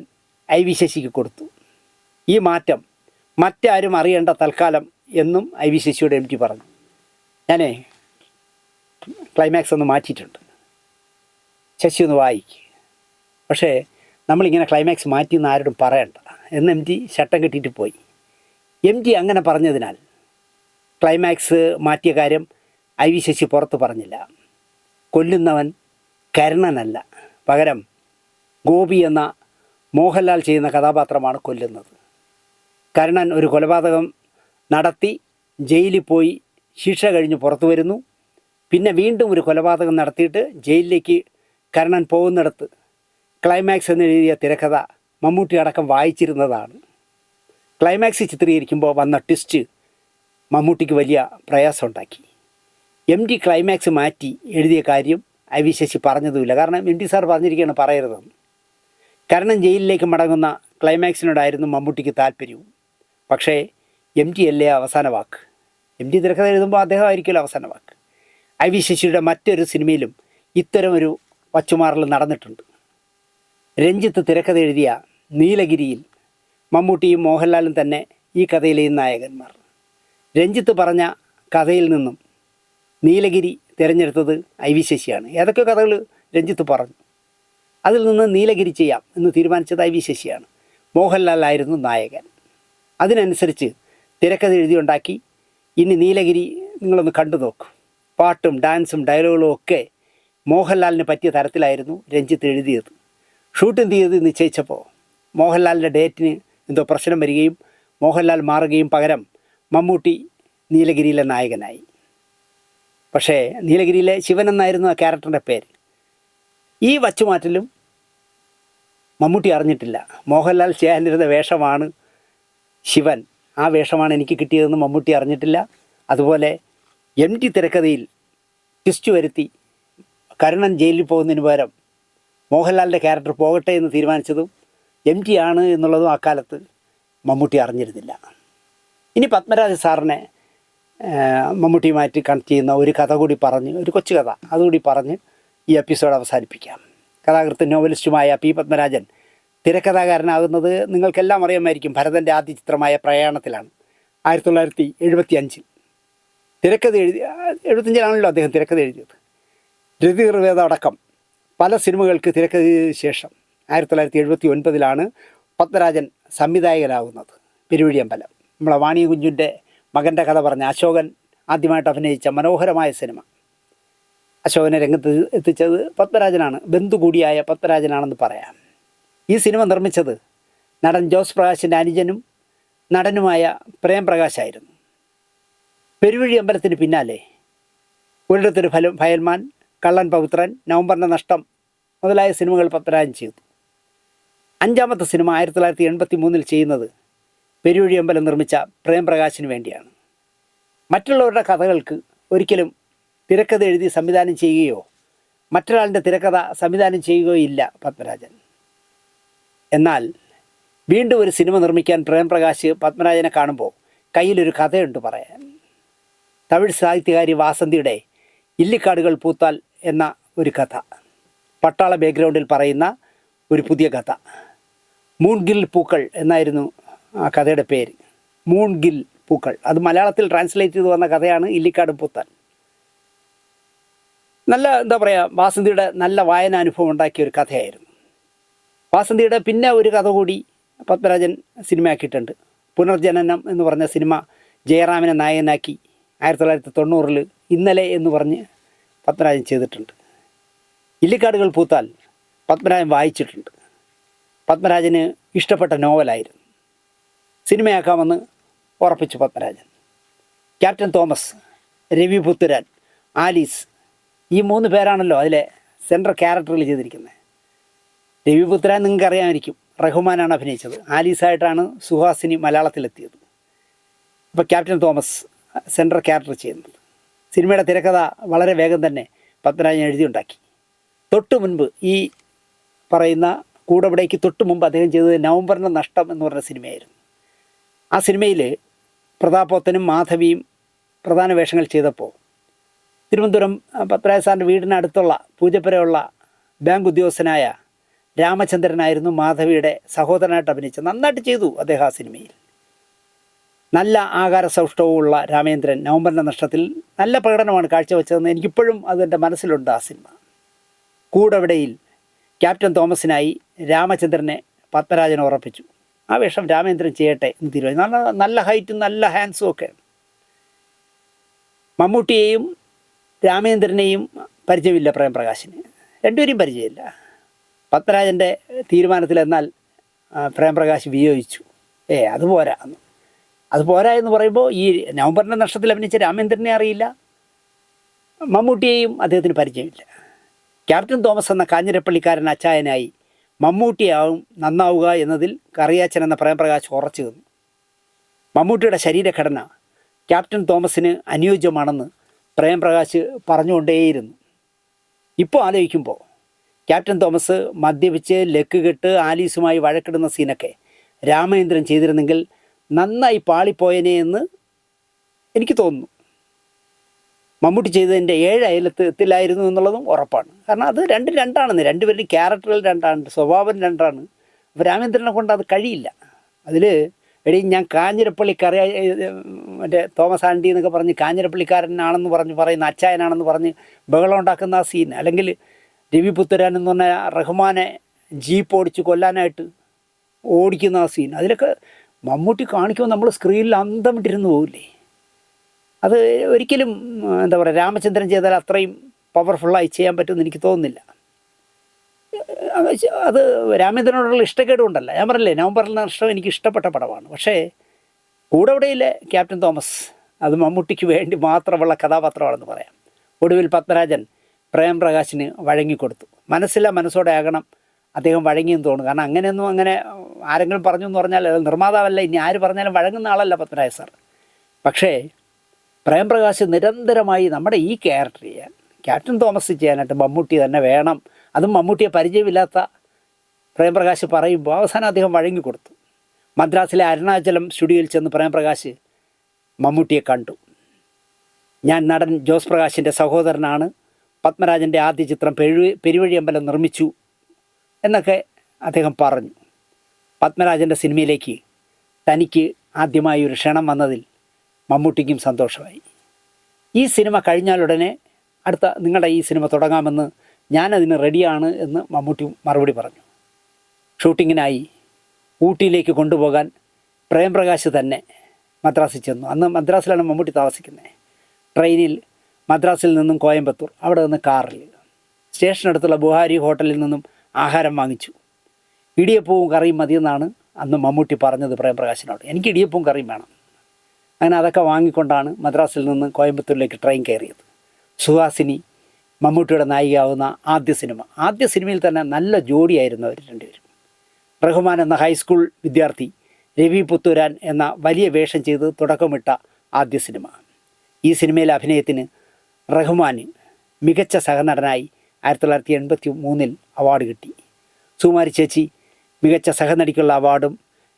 ഐ വി ശശിക്ക് കൊടുത്തു. ഈ മാറ്റം മറ്റാരും അറിയേണ്ട തൽക്കാലം എന്നും ഐ വി ശശിയോട് എം ടി പറഞ്ഞു. ഞാനേ ക്ലൈമാക്സ് ഒന്ന് മാറ്റിയിട്ടുണ്ട്, ശശി ഒന്ന് വായിക്കുക. പക്ഷേ നമ്മളിങ്ങനെ ക്ലൈമാക്സ് മാറ്റിയെന്ന് ആരോടും പറയണ്ട എന്ന് എം ടി ശട്ടം കെട്ടിയിട്ട് പോയി. എം ടി അങ്ങനെ പറഞ്ഞതിനാൽ ക്ലൈമാക്സ് മാറ്റിയ കാര്യം ഐ വി ശശി പുറത്ത് പറഞ്ഞില്ല. കൊല്ലുന്നവൻ കരുണനല്ല, പകരം ഗോപി എന്ന മോഹൻലാൽ ചെയ്യുന്ന കഥാപാത്രമാണ് കൊല്ലുന്നത്. കരുണൻ ഒരു കൊലപാതകം നടത്തി ജയിലിൽ പോയി ശിക്ഷ കഴിഞ്ഞ് പുറത്തു വരുന്നു. പിന്നെ വീണ്ടും ഒരു കൊലപാതകം നടത്തിയിട്ട് ജയിലിലേക്ക് കരുണൻ പോകുന്നിടത്ത് ക്ലൈമാക്സ് എന്നെഴുതിയ തിരക്കഥ മമ്മൂട്ടി അടക്കം വായിച്ചിരുന്നതാണ്. ക്ലൈമാക്സ് ചിത്രീകരിക്കുമ്പോൾ വന്ന ട്വിസ്റ്റ് മമ്മൂട്ടിക്ക് വലിയ പ്രയാസമുണ്ടാക്കി. എം ടി ക്ലൈമാക്സ് മാറ്റി എഴുതിയ കാര്യം ഐ വി ശശി പറഞ്ഞതുമില്ല. കാരണം എം ടി സാർ പറഞ്ഞിരിക്കുകയാണ് പറയരുതെന്ന്. കരുണൻ ജയിലിലേക്ക് മടങ്ങുന്ന ക്ലൈമാക്സിനോടായിരുന്നു മമ്മൂട്ടിക്ക് താല്പര്യവും. പക്ഷേ എം ടി അല്ലേ അവസാന വാക്ക്. എം ടി തിരക്കഥ എഴുതുമ്പോൾ അദ്ദേഹം ആയിരിക്കുമല്ലോ അവസാന വാക്ക്. ഐ വി ശശിയുടെ മറ്റൊരു സിനിമയിലും ഇത്തരമൊരു വച്ചുമാറൽ നടന്നിട്ടുണ്ട്. രഞ്ജിത്ത് തിരക്കഥ എഴുതിയ നീലഗിരിയിൽ മമ്മൂട്ടിയും മോഹൻലാലും തന്നെ ഈ കഥയിലെയും നായകന്മാർ. രഞ്ജിത്ത് പറഞ്ഞ കഥയിൽ നിന്നും നീലഗിരി തിരഞ്ഞെടുത്തത് ഐ വി ശശിയാണ്. ഏതൊക്കെ കഥകൾ രഞ്ജിത്ത് പറഞ്ഞു, അതിൽ നിന്ന് നീലഗിരി ചെയ്യാം എന്ന് തീരുമാനിച്ചത് ഐ വി ശശിയാണ്. മോഹൻലാലായിരുന്നു നായകൻ. അതിനനുസരിച്ച് തിരക്കഥ എഴുതിയുണ്ടാക്കി. ഇനി നീലഗിരി നിങ്ങളൊന്ന് കണ്ടു നോക്കൂ. പാട്ടും ഡാൻസും ഡയലോഗുകളും ഒക്കെ മോഹൻലാലിന് പറ്റിയ തരത്തിലായിരുന്നു രഞ്ജിത്ത് എഴുതിയത്. ഷൂട്ടിംഗ് തീയതി നിശ്ചയിച്ചപ്പോൾ മോഹൻലാലിൻ്റെ ഡേറ്റിന് എന്തോ പ്രശ്നം വരികയും മോഹൻലാൽ മാറുകയും പകരം മമ്മൂട്ടി നീലഗിരിയിലെ നായകനായി. പക്ഷേ നീലഗിരിയിലെ ശിവൻ എന്നായിരുന്നു ആ ക്യാരക്ടറിൻ്റെ പേര്. ഈ വച്ചുമാറ്റലും മമ്മൂട്ടി അറിഞ്ഞിട്ടില്ല. മോഹൻലാൽ ചെയ്യാനിരുന്ന വേഷമാണ് ശിവൻ, ആ വേഷമാണ് എനിക്ക് കിട്ടിയതെന്ന് മമ്മൂട്ടി അറിഞ്ഞിട്ടില്ല. അതുപോലെ എം ടി തിരക്കഥയിൽ ട്വിസ്റ്റ് വരുത്തി കരുണൻ ജയിലിൽ പോകുന്നതിന് പകരം മോഹൻലാലിൻ്റെ ക്യാരക്ടർ പോകട്ടെ എന്ന് തീരുമാനിച്ചതും MT ആണ് എന്നുള്ളതും അക്കാലത്ത് മമ്മൂട്ടി അറിഞ്ഞിരുന്നില്ല. ഇനി പത്മരാജൻ സാറിനെ മമ്മൂട്ടിയുമായിട്ട് കണക്ട് ചെയ്യുന്ന ഒരു കഥ കൂടി പറഞ്ഞ്, ഒരു കൊച്ചു കഥ അതുകൂടി പറഞ്ഞ് ഈ എപ്പിസോഡ് അവസാനിപ്പിക്കാം. കഥാകൃത്തും നോവലിസ്റ്റുമായ P. പത്മരാജൻ തിരക്കഥാകാരനാകുന്നത് നിങ്ങൾക്കെല്ലാം അറിയാമായിരിക്കും. ഭരതൻ്റെ ആദ്യ ചിത്രമായ പ്രയാണത്തിലാണ് 1975. തിരക്കഥ എഴുതി 75-ലാണല്ലോ അദ്ദേഹം തിരക്കഥ എഴുതിയത്. രതി നിർവേദ അടക്കം പല സിനിമകൾക്ക് തിരക്കഥ എഴുതിയതിനു ശേഷം 1979-ലാണ് പത്മരാജൻ സംവിധായകനാകുന്നത്. പെരുവഴിയമ്പലം, നമ്മളെ വാണി കുഞ്ഞിൻ്റെ മകൻ്റെ കഥ പറഞ്ഞ അശോകൻ ആദ്യമായിട്ട് അഭിനയിച്ച മനോഹരമായ സിനിമ. അശോകനെ രംഗത്ത് എത്തിച്ചത് പത്മരാജനാണ്, ബന്ധു കൂടിയായ പത്മരാജനാണെന്ന് പറയാം. ഈ സിനിമ നിർമ്മിച്ചത് നടൻ ജോസ് പ്രകാശിൻ്റെ അനുജനും നടനുമായ പ്രേംപ്രകാശായിരുന്നു. പെരുവഴി അമ്പലത്തിന് പിന്നാലെ ഒരിടത്തൊരു ഫയൽമാൻ, കള്ളൻ പൗത്രൻ, നവംബറിൻ്റെ നഷ്ടം മുതലായ സിനിമകൾ പത്മരാജൻ ചെയ്തു. 5ാമത്തെ സിനിമ 1983 ചെയ്യുന്നത് പെരുവഴി അമ്പലം നിർമ്മിച്ച പ്രേംപ്രകാശിന് വേണ്ടിയാണ്. മറ്റുള്ളവരുടെ കഥകൾക്ക് ഒരിക്കലും തിരക്കഥ എഴുതി സംവിധാനം ചെയ്യുകയോ മറ്റൊരാളുടെ തിരക്കഥ സംവിധാനം ചെയ്യുകയോ ഇല്ല പത്മരാജൻ. എന്നാൽ വീണ്ടും ഒരു സിനിമ നിർമ്മിക്കാൻ പ്രേംപ്രകാശ് പത്മരാജനെ കാണുമ്പോൾ കയ്യിലൊരു കഥയുണ്ട് പറയാൻ. തമിഴ് സാഹിത്യകാരി വാസന്തിയുടെ ഇല്ലിക്കാടുകൾ പൂത്താൽ എന്ന ഒരു കഥ, പട്ടാള ബാക്ക്ഗ്രൗണ്ടിൽ പറയുന്ന ഒരു പുതിയ കഥ. മൂൺഗിൽ പൂക്കൾ എന്നായിരുന്നു ആ കഥയുടെ പേര്. മൂൺഗിൽ പൂക്കൾ, അത് മലയാളത്തിൽ ട്രാൻസ്ലേറ്റ് ചെയ്ത് വന്ന കഥയാണ് ഇല്ലിക്കാട് പൂത്താൽ. നല്ല എന്താ പറയുക, വാസന്തിയുടെ നല്ല വായനാനുഭവം ഉണ്ടാക്കിയ ഒരു കഥയായിരുന്നു. വാസന്തിയുടെ പിന്നെ ഒരു കഥ കൂടി പത്മരാജൻ സിനിമയാക്കിയിട്ടുണ്ട്. പുനർജനനം എന്ന് പറഞ്ഞ സിനിമ ജയറാമിനെ നായകനാക്കി 1990 ഇന്നലെ എന്ന് പറഞ്ഞ് പത്മരാജൻ ചെയ്തിട്ടുണ്ട്. ഇല്ലിക്കാടുകൾ പൂത്താൽ പത്മരാജൻ വായിച്ചിട്ടുണ്ട്. പത്മരാജന് ഇഷ്ടപ്പെട്ട നോവലായിരുന്നു. സിനിമയാക്കാമെന്ന് ഉറപ്പിച്ചു പത്മരാജൻ. ക്യാപ്റ്റൻ തോമസ്, രവി പുത്തുരാൻ, ആലീസ്, ഈ 3 പേരാണല്ലോ അതിലെ സെൻട്രൽ ക്യാരക്ടറിൽ ചെയ്തിരിക്കുന്നത്. രവി പുത്തുരാൻ നിങ്ങൾക്ക് അറിയാമായിരിക്കും, റഹ്മാനാണ് അഭിനയിച്ചത്. ആലീസായിട്ടാണ് സുഹാസിനി മലയാളത്തിലെത്തിയത്. ഇപ്പോൾ ക്യാപ്റ്റൻ തോമസ് സെൻട്രൽ ക്യാരക്ടർ ചെയ്യുന്നത്. സിനിമയുടെ തിരക്കഥ വളരെ വേഗം തന്നെ പത്മരാജൻ എഴുതിയുണ്ടാക്കി. തൊട്ട് മുൻപ് ഈ പറയുന്ന കൂടവിടേക്ക് തൊട്ട് മുമ്പ് അദ്ദേഹം ചെയ്തത് നവംബറിൻ്റെ നഷ്ടം എന്ന് പറഞ്ഞ സിനിമയായിരുന്നു. ആ സിനിമയിൽ പ്രതാപോത്തനും മാധവിയും പ്രധാന വേഷങ്ങൾ ചെയ്തപ്പോൾ തിരുവനന്തപുരം പത്മരാജൻ സാറിൻ്റെ വീടിനടുത്തുള്ള പൂജപ്പുരയുള്ള ബാങ്ക് ഉദ്യോഗസ്ഥനായ രാമചന്ദ്രനായിരുന്നു മാധവിയുടെ സഹോദരനായിട്ട് അഭിനയിച്ചത്. നന്നായിട്ട് ചെയ്തു അദ്ദേഹം ആ സിനിമയിൽ. നല്ല ആകാരസൗഷ്ഠവുമുള്ള രാമേന്ദ്രൻ നവംബറിൻ്റെ നഷ്ടത്തിൽ നല്ല പ്രകടനമാണ് കാഴ്ചവെച്ചതെന്ന് എനിക്കിപ്പോഴും അതെൻ്റെ മനസ്സിലുണ്ട്. ആ സിനിമ കൂടവിടയിൽ ക്യാപ്റ്റൻ തോമസിനായി രാമചന്ദ്രനെ പത്മരാജൻ ഉറപ്പിച്ചു. ആ വേഷം രാമേന്ദ്രൻ ചെയ്യട്ടെ എന്ന് തീരുമാനിച്ചു. നല്ല ഹൈറ്റും നല്ല ഹാൻഡ്സും ഒക്കെ. മമ്മൂട്ടിയെയും രാമേന്ദ്രനെയും പരിചയമില്ല പ്രേംപ്രകാശിന്, രണ്ടുപേരെയും പരിചയമില്ല. പത്മരാജൻ്റെ തീരുമാനത്തിൽ എന്നാൽ പ്രേംപ്രകാശ് വിയോജിച്ചു. അത് പോരാ എന്ന് പറയുമ്പോൾ ഈ നവംബറിൻ്റെ നഷ്ടത്തിൽ അഭിനയിച്ച രാമേന്ദ്രനെ അറിയില്ല, മമ്മൂട്ടിയെയും അദ്ദേഹത്തിന് പരിചയമില്ല. ക്യാപ്റ്റൻ തോമസ് എന്ന കാഞ്ഞിരപ്പള്ളിക്കാരൻ അച്ചായനായി മമ്മൂട്ടിയാവും നന്നാവുക എന്നതിൽ കറിയാച്ചൻ എന്ന പ്രേംപ്രകാശ് ഉറച്ചു നിന്നു. മമ്മൂട്ടിയുടെ ശരീരഘടന ക്യാപ്റ്റൻ തോമസിന് അനുയോജ്യമാണെന്ന് പ്രേംപ്രകാശ് പറഞ്ഞുകൊണ്ടേയിരുന്നു. ഇപ്പോൾ ആലോചിക്കുമ്പോൾ ക്യാപ്റ്റൻ തോമസ് മദ്യപിച്ച് ലക്ക് കെട്ട് ആലീസുമായി വഴക്കിടുന്ന സീനൊക്കെ രാമേന്ദ്രൻ ചെയ്തിരുന്നെങ്കിൽ നന്നായി പാളിപ്പോയനെ എന്ന് എനിക്ക് തോന്നുന്നു. മമ്മൂട്ടി ചെയ്തതിൻ്റെ 7 അയലത്ത് എത്തില്ലായിരുന്നു എന്നുള്ളതും ഉറപ്പാണ്. കാരണം അത് രണ്ടാണെന്ന്, രണ്ടുപേരുടെയും ക്യാരക്ടറുകൾ രണ്ടാണ്, സ്വഭാവം രണ്ടാണ്. അപ്പോൾ രാമേന്ദ്രനെ കൊണ്ട് അത് കഴിയില്ല. അതിൽ ഞാൻ കാഞ്ഞിരപ്പള്ളിക്കറി മറ്റേ തോമസ് ആൻറ്റി എന്നൊക്കെ പറഞ്ഞ് കാഞ്ഞിരപ്പള്ളിക്കാരനാണെന്ന് പറയുന്ന അച്ചായനാണെന്ന് പറഞ്ഞ് ബഹളം ഉണ്ടാക്കുന്ന ആ സീൻ, അല്ലെങ്കിൽ രവി പുത്തരാൻ എന്ന് പറഞ്ഞ റഹ്മാനെ ജീപ്പ് ഓടിച്ച് കൊല്ലാനായിട്ട് ഓടിക്കുന്ന ആ സീൻ, അതിലൊക്കെ മമ്മൂട്ടി കാണിക്കുമ്പോൾ നമ്മൾ സ്ക്രീനിൽ അന്തം വിട്ടിരുന്ന് പോകില്ലേ. അത് ഒരിക്കലും എന്താ പറയുക, രാമചന്ദ്രൻ ചെയ്താൽ അത്രയും പവർഫുള്ളായി ചെയ്യാൻ പറ്റുമെന്ന് എനിക്ക് തോന്നുന്നില്ല. അത് രാമേന്ദ്രനോടുള്ള ഇഷ്ടക്കേടുകൊണ്ടല്ല. ഞാൻ പറഞ്ഞില്ലേ, നവംബറിൽ നഷ്ടം എനിക്ക് ഇഷ്ടപ്പെട്ട പടമാണ്. പക്ഷേ കൂടവിടയിലെ ക്യാപ്റ്റൻ തോമസ് അത് മമ്മൂട്ടിക്ക് വേണ്ടി മാത്രമുള്ള കഥാപാത്രമാണെന്ന് പറയാം. ഒടുവിൽ പത്മരാജൻ പ്രേംപ്രകാശിന് വഴങ്ങിക്കൊടുത്തു. മനസ്സോടെ ആകണം അദ്ദേഹം വഴങ്ങിയെന്ന് തോന്നുന്നു. കാരണം അങ്ങനെ ആരെങ്കിലും പറഞ്ഞു എന്ന് പറഞ്ഞാൽ നിർമ്മാതാവല്ല, ഇനി ആര് പറഞ്ഞാലും വഴങ്ങുന്ന ആളല്ല പത്മരാജൻ സാർ. പക്ഷേ പ്രേംപ്രകാശ് നിരന്തരമായി നമ്മുടെ ഈ ക്യാരക്ടർ ചെയ്യാൻ, ക്യാപ്റ്റൻ തോമസ് ചെയ്യാനായിട്ട് മമ്മൂട്ടി തന്നെ വേണം, അതും മമ്മൂട്ടിയെ പരിചയമില്ലാത്ത പ്രേംപ്രകാശ് പറയുമ്പോൾ അവസാനം അദ്ദേഹം വഴങ്ങിക്കൊടുത്തു. മദ്രാസിലെ അരുണാചലം സ്റ്റുഡിയോയിൽ ചെന്ന് പ്രേംപ്രകാശ് മമ്മൂട്ടിയെ കണ്ടു. ഞാൻ നടൻ ജോസ് പ്രകാശിൻ്റെ സഹോദരനാണ്, പത്മരാജൻ്റെ ആദ്യ ചിത്രം പെരുവഴിയമ്പലം നിർമ്മിച്ചു എന്നൊക്കെ അദ്ദേഹം പറഞ്ഞു. പത്മരാജൻ്റെ സിനിമയിലേക്ക് തനിക്ക് ആദ്യമായി ഒരു ക്ഷണം വന്നതിൽ മമ്മൂട്ടിക്കും സന്തോഷമായി. ഈ സിനിമ കഴിഞ്ഞാലുടനെ അടുത്ത നിങ്ങളുടെ ഈ സിനിമ തുടങ്ങാമെന്ന്, ഞാനതിന് റെഡിയാണ് എന്ന് മമ്മൂട്ടി മറുപടി പറഞ്ഞു. ഷൂട്ടിങ്ങിനായി ഊട്ടിയിലേക്ക് കൊണ്ടുപോകാൻ പ്രേംപ്രകാശ് തന്നെ മദ്രാസിൽ ചെന്നു. അന്ന് മദ്രാസിലാണ് മമ്മൂട്ടി താമസിക്കുന്നത്. ട്രെയിനിൽ മദ്രാസിൽ നിന്നും കോയമ്പത്തൂർ, അവിടെ നിന്ന് കാറിൽ സ്റ്റേഷനടുത്തുള്ള ബുഹാരി ഹോട്ടലിൽ നിന്നും ആഹാരം വാങ്ങിച്ചു. ഇടിയപ്പവും കറിയും മതിയെന്നാണ് അന്ന് മമ്മൂട്ടി പറഞ്ഞത് പ്രേംപ്രകാശിനോട്. എനിക്ക് ഇടിയപ്പവും കറിയും വേണം. അങ്ങനെ അതൊക്കെ വാങ്ങിക്കൊണ്ടാണ് മദ്രാസിൽ നിന്ന് കോയമ്പത്തൂരിലേക്ക് ട്രെയിൻ കയറിയത്. സുഹാസിനി മമ്മൂട്ടിയുടെ നായികയാവുന്ന ആദ്യ സിനിമയിൽ തന്നെ നല്ല ജോഡിയായിരുന്നു അവർ രണ്ടുപേരും. റഹ്മാൻ എന്ന ഹൈസ്കൂൾ വിദ്യാർത്ഥി രവി പുത്തൂരാൻ എന്ന വലിയ വേഷം ചെയ്ത് തുടക്കമിട്ട ആദ്യ സിനിമ. ഈ സിനിമയിലെ അഭിനയത്തിന് റഹ്മാന് മികച്ച സഹനടനായി 1983 അവാർഡ് കിട്ടി. സുകുമാരി ചേച്ചി മികച്ച സഹനടിക്കുള്ള അവാർഡും